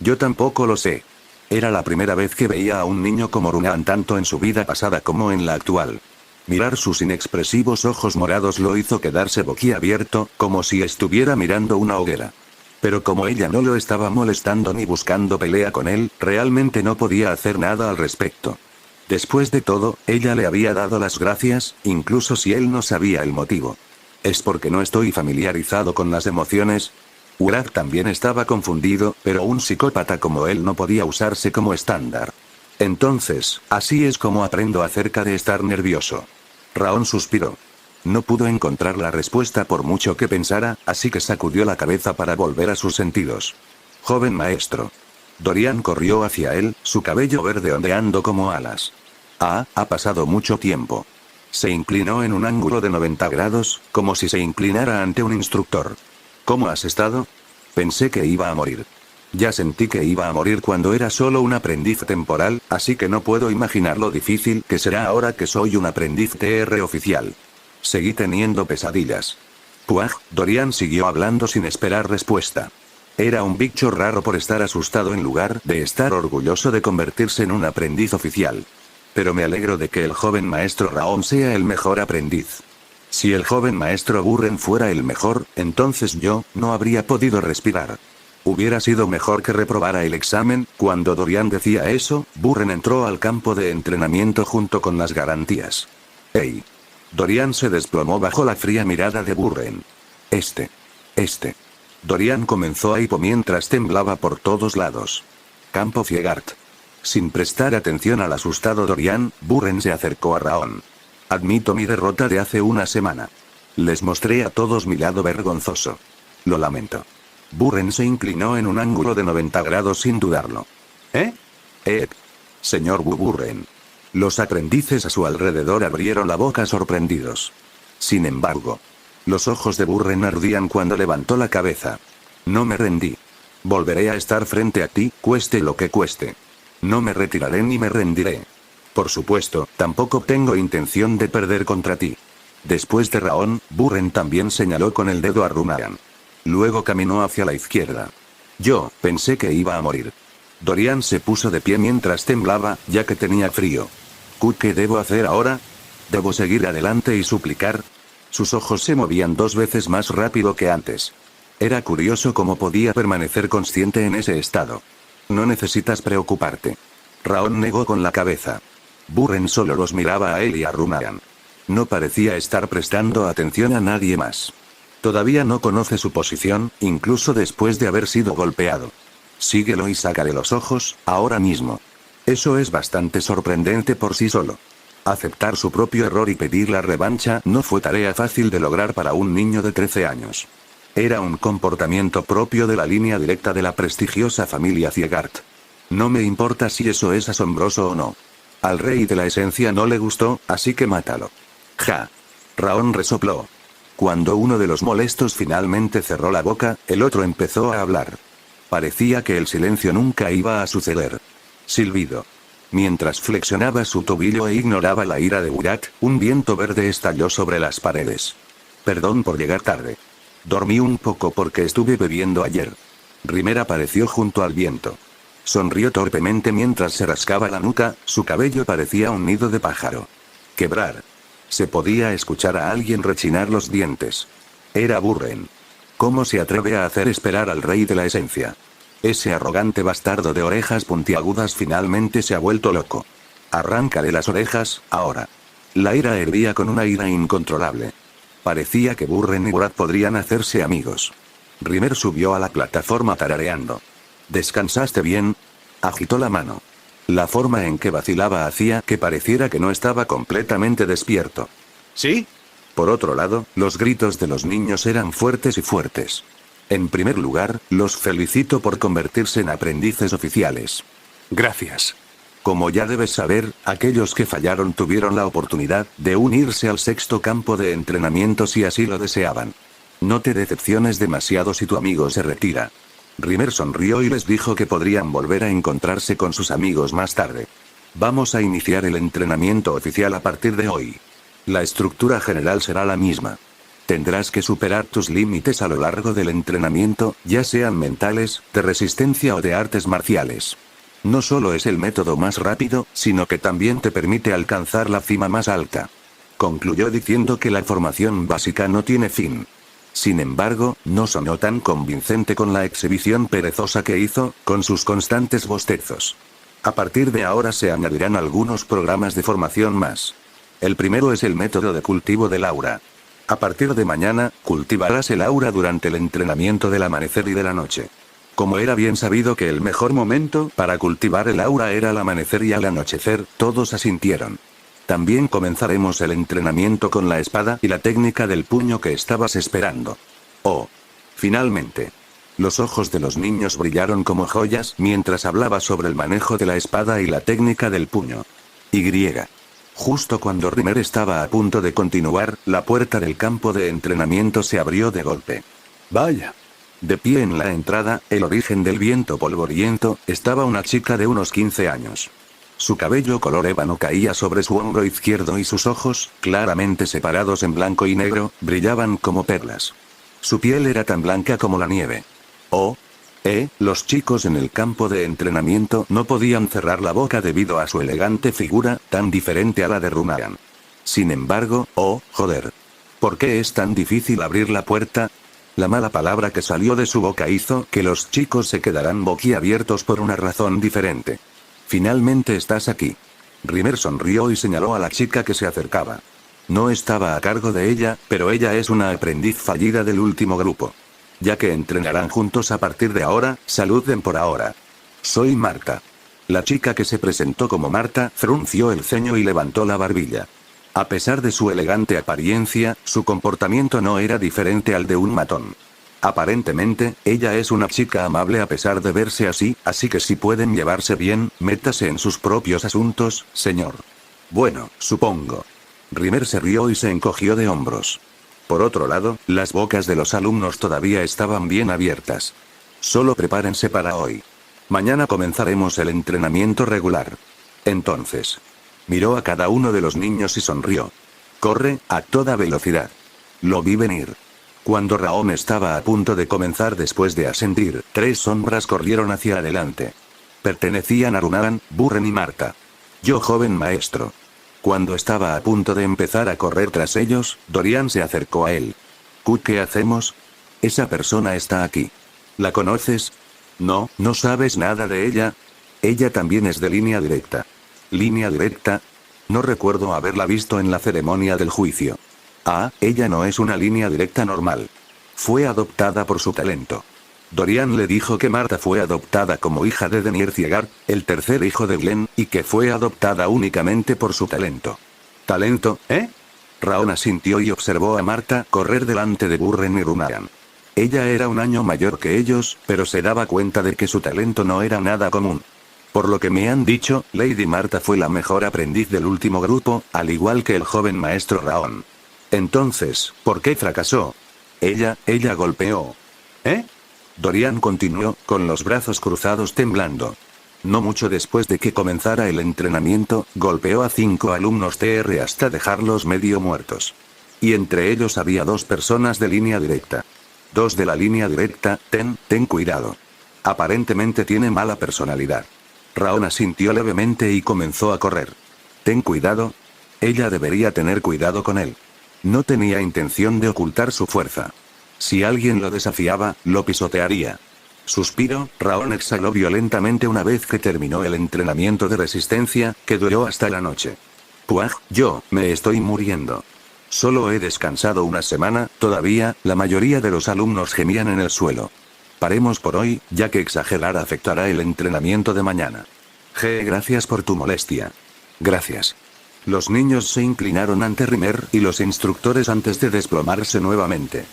Speaker 1: Yo tampoco lo sé. Era la primera vez que veía a un niño como Runaan tanto en su vida pasada como en la actual. Mirar sus inexpresivos ojos morados lo hizo quedarse boquiabierto, como si estuviera mirando una hoguera. Pero como ella no lo estaba molestando ni buscando pelea con él, realmente no podía hacer nada al respecto. Después de todo, ella le había dado las gracias, incluso si él no sabía el motivo. ¿Es porque no estoy familiarizado con las emociones? Urag también estaba confundido, pero un psicópata como él no podía usarse como estándar. Entonces, así es como aprendo acerca de estar nervioso. Raon suspiró. No pudo encontrar la respuesta por mucho que pensara, así que sacudió la cabeza para volver a sus sentidos. Joven maestro. Dorian corrió hacia él, su cabello verde ondeando como alas. Ha pasado mucho tiempo. Se inclinó en un ángulo de 90 grados, como si se inclinara ante un instructor. ¿Cómo has estado? Pensé que iba a morir. Ya sentí que iba a morir cuando era solo un aprendiz temporal, así que no puedo imaginar lo difícil que será ahora que soy un aprendiz TR oficial. Seguí teniendo pesadillas. Dorian siguió hablando sin esperar respuesta. Era un bicho raro por estar asustado en lugar de estar orgulloso de convertirse en un aprendiz oficial. Pero me alegro de que el joven maestro Raon sea el mejor aprendiz. Si el joven maestro Burren fuera el mejor, entonces yo no habría podido respirar. Hubiera sido mejor que reprobara el examen. Cuando Dorian decía eso, Burren entró al campo de entrenamiento junto con las garantías. ¡Ey! Dorian se desplomó bajo la fría mirada de Burren. Dorian comenzó a hipo mientras temblaba por todos lados. Campo Ciegart. Sin prestar atención al asustado Dorian, Burren se acercó a Raon. Admito mi derrota de hace una semana. Les mostré a todos mi lado vergonzoso. Lo lamento. Burren se inclinó en un ángulo de 90 grados sin dudarlo. Señor Burren. Los aprendices a su alrededor abrieron la boca sorprendidos. Sin embargo, los ojos de Burren ardían cuando levantó la cabeza. No me rendí. Volveré a estar frente a ti, cueste lo que cueste. No me retiraré ni me rendiré. Por supuesto, tampoco tengo intención de perder contra ti. Después de Raon, Burren también señaló con el dedo a Runaan. Luego caminó hacia la izquierda. Yo pensé que iba a morir. Dorian se puso de pie mientras temblaba, ya que tenía frío. ¿Qué debo hacer ahora? ¿Debo seguir adelante y suplicar? Sus ojos se movían 2 veces más rápido que antes. Era curioso cómo podía permanecer consciente en ese estado. No necesitas preocuparte. Raon negó con la cabeza. Burren solo los miraba a él y a Runahan. No parecía estar prestando atención a nadie más. Todavía no conoce su posición, incluso después de haber sido golpeado. Síguelo y sácale los ojos, ahora mismo. Eso es bastante sorprendente por sí solo. Aceptar su propio error y pedir la revancha no fue tarea fácil de lograr para un niño de 13 años. Era un comportamiento propio de la línea directa de la prestigiosa familia Ciegart. No me importa si eso es asombroso o no. Al rey de la esencia no le gustó, así que mátalo. Ja. Raon resopló. Cuando uno de los molestos finalmente cerró la boca, el otro empezó a hablar. Parecía que el silencio nunca iba a suceder. Silbido. Mientras flexionaba su tobillo e ignoraba la ira de Urat, un viento verde estalló sobre las paredes. Perdón por llegar tarde. Dormí un poco porque estuve bebiendo ayer. Rimer apareció junto al viento. Sonrió torpemente mientras se rascaba la nuca, su cabello parecía un nido de pájaro. Quebrar. Se podía escuchar a alguien rechinar los dientes. Era Burren. ¿Cómo se atreve a hacer esperar al rey de la esencia? Ese arrogante bastardo de orejas puntiagudas finalmente se ha vuelto loco. Arráncale las orejas, ahora. La ira hervía con una ira incontrolable. Parecía que Burren y Urat podrían hacerse amigos. Rimer subió a la plataforma tarareando. ¿Descansaste bien? Agitó la mano. La forma en que vacilaba hacía que pareciera que no estaba completamente despierto.
Speaker 2: ¿Sí?
Speaker 1: Por otro lado, los gritos de los niños eran fuertes y fuertes. En primer lugar, los felicito por convertirse en aprendices oficiales.
Speaker 2: Gracias.
Speaker 1: Como ya debes saber, aquellos que fallaron tuvieron la oportunidad de unirse al sexto campo de entrenamiento si así lo deseaban. No te decepciones demasiado si tu amigo se retira. Rimer sonrió y les dijo que podrían volver a encontrarse con sus amigos más tarde. Vamos a iniciar el entrenamiento oficial a partir de hoy. La estructura general será la misma. Tendrás que superar tus límites a lo largo del entrenamiento, ya sean mentales, de resistencia o de artes marciales. No solo es el método más rápido, sino que también te permite alcanzar la cima más alta. Concluyó diciendo que la formación básica no tiene fin. Sin embargo, no sonó tan convincente con la exhibición perezosa que hizo, con sus constantes bostezos. A partir de ahora se añadirán algunos programas de formación más. El primero es el método de cultivo del aura. A partir de mañana, cultivarás el aura durante el entrenamiento del amanecer y de la noche. Como era bien sabido que el mejor momento para cultivar el aura era al amanecer y al anochecer, todos asintieron. También comenzaremos el entrenamiento con la espada y la técnica del puño que estabas esperando. Oh. Finalmente. Los ojos de los niños brillaron como joyas mientras hablaba sobre el manejo de la espada y la técnica del puño. Y. Justo cuando Rimer estaba a punto de continuar, la puerta del campo de entrenamiento se abrió de golpe.
Speaker 2: Vaya.
Speaker 1: De pie en la entrada, el origen del viento polvoriento, estaba una chica de unos 15 años. Su cabello color ébano caía sobre su hombro izquierdo y sus ojos, claramente separados en blanco y negro, brillaban como perlas. Su piel era tan blanca como la nieve. Oh. Los chicos en el campo de entrenamiento no podían cerrar la boca debido a su elegante figura, tan diferente a la de Runahan. Sin embargo, oh, joder. ¿Por qué es tan difícil abrir la puerta? La mala palabra que salió de su boca hizo que los chicos se quedaran boquiabiertos por una razón diferente. Finalmente estás aquí. Rimer sonrió y señaló a la chica que se acercaba. No estaba a cargo de ella, pero ella es una aprendiz fallida del último grupo. Ya que entrenarán juntos a partir de ahora, saluden por ahora. Soy Marta. La chica que se presentó como Marta frunció el ceño y levantó la barbilla. A pesar de su elegante apariencia, su comportamiento no era diferente al de un matón. Aparentemente, ella es una chica amable a pesar de verse así que si pueden llevarse bien, métase en sus propios asuntos, señor. Bueno, supongo. Rimer se rió y se encogió de hombros. Por otro lado, las bocas de los alumnos todavía estaban bien abiertas. Solo prepárense para hoy. Mañana comenzaremos el entrenamiento regular. Entonces. Miró a cada uno de los niños y sonrió. Corre, a toda velocidad. Lo vi venir. Cuando Raon estaba a punto de comenzar después de asentir, 3 sombras corrieron hacia adelante. Pertenecían a Runahan, Burren y Marta. Yo joven maestro. Cuando estaba a punto de empezar a correr tras ellos, Dorian se acercó a él. ¿Qué hacemos? Esa persona está aquí. ¿La conoces? No sabes nada de ella. Ella también es de línea directa. ¿Línea directa? No recuerdo haberla visto en la ceremonia del juicio. Ah, ella no es una línea directa normal. Fue adoptada por su talento. Dorian le dijo que Marta fue adoptada como hija de Denier Thiegaard, el tercer hijo de Glenn, y que fue adoptada únicamente por su talento. ¿Talento, eh? Raon asintió y observó a Marta correr delante de Burren y Runaran. Ella era un año mayor que ellos, pero se daba cuenta de que su talento no era nada común. Por lo que me han dicho, Lady Marta fue la mejor aprendiz del último grupo, al igual que el joven maestro Raon. Entonces, ¿por qué fracasó? Ella golpeó. ¿Eh? Dorian continuó, con los brazos cruzados temblando. No mucho después de que comenzara el entrenamiento, golpeó a 5 alumnos TR hasta dejarlos medio muertos. Y entre ellos había 2 personas de línea directa. 2 de la línea directa, ten cuidado. Aparentemente tiene mala personalidad. Raon asintió levemente y comenzó a correr. ¿Ten cuidado? Ella debería tener cuidado con él. No tenía intención de ocultar su fuerza. Si alguien lo desafiaba, lo pisotearía. Suspiro, Raon exhaló violentamente una vez que terminó el entrenamiento de resistencia, que duró hasta la noche. Puaj, yo, me estoy muriendo. Solo he descansado una semana, todavía, la mayoría de los alumnos gemían en el suelo. Paremos por hoy, ya que exagerar afectará el entrenamiento de mañana. Gracias por tu molestia. Gracias. Los niños se inclinaron ante Rimmer y los instructores antes de desplomarse nuevamente.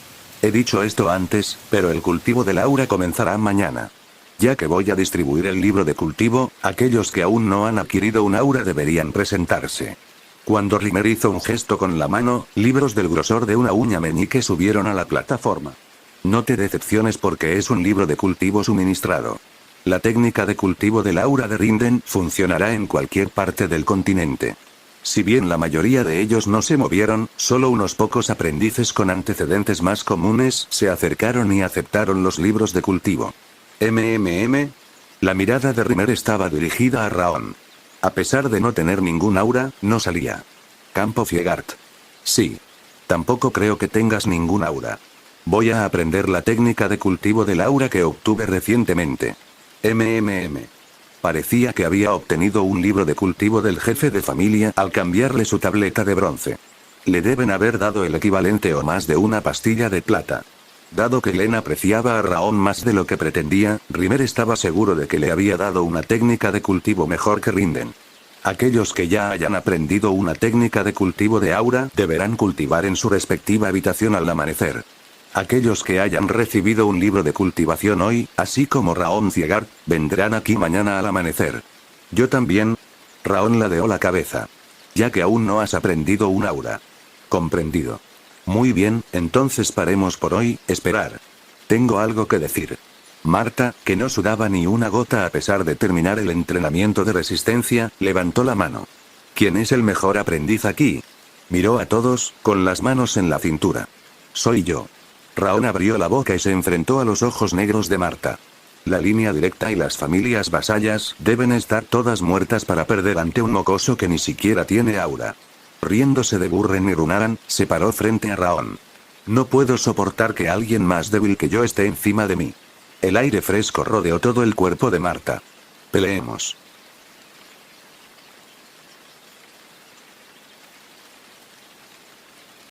Speaker 1: He dicho esto antes, pero el cultivo del aura comenzará mañana. Ya que voy a distribuir el libro de cultivo, aquellos que aún no han adquirido un aura deberían presentarse. Cuando Rimmer hizo un gesto con la mano, libros del grosor de una uña meñique subieron a la plataforma. No te decepciones porque es un libro de cultivo suministrado. La técnica de cultivo del aura de Rinden funcionará en cualquier parte del continente. Si bien la mayoría de ellos no se movieron, solo unos pocos aprendices con antecedentes más comunes se acercaron y aceptaron los libros de cultivo. La mirada de Rimmer estaba dirigida a Raon. A pesar de no tener ningún aura, no salía. Campo Thiegaard. Sí. Tampoco creo que tengas ningún aura. Voy a aprender la técnica de cultivo del aura que obtuve recientemente. Parecía que había obtenido un libro de cultivo del jefe de familia al cambiarle su tableta de bronce. Le deben haber dado el equivalente o más de una pastilla de plata. Dado que Glenn apreciaba a Raon más de lo que pretendía, Rimmer estaba seguro de que le había dado una técnica de cultivo mejor que Rinden. Aquellos que ya hayan aprendido una técnica de cultivo de aura deberán cultivar en su respectiva habitación al amanecer. Aquellos que hayan recibido un libro de cultivación hoy, así como Raon Thiegaard, vendrán aquí mañana al amanecer. Yo también. Raon ladeó la cabeza. Ya que aún no has aprendido un aura. Comprendido. Muy bien, entonces paremos por hoy, esperar. Tengo algo que decir. Marta, que no sudaba ni una gota a pesar de terminar el entrenamiento de resistencia, levantó la mano. ¿Quién es el mejor aprendiz aquí? Miró a todos, con las manos en la cintura. Soy yo. Raon abrió la boca y se enfrentó a los ojos negros de Marta. La línea directa y las familias vasallas deben estar todas muertas para perder ante un mocoso que ni siquiera tiene aura. Riéndose de Burren y Runaran, se paró frente a Raon. No puedo soportar que alguien más débil que yo esté encima de mí. El aire fresco rodeó todo el cuerpo de Marta. Peleemos.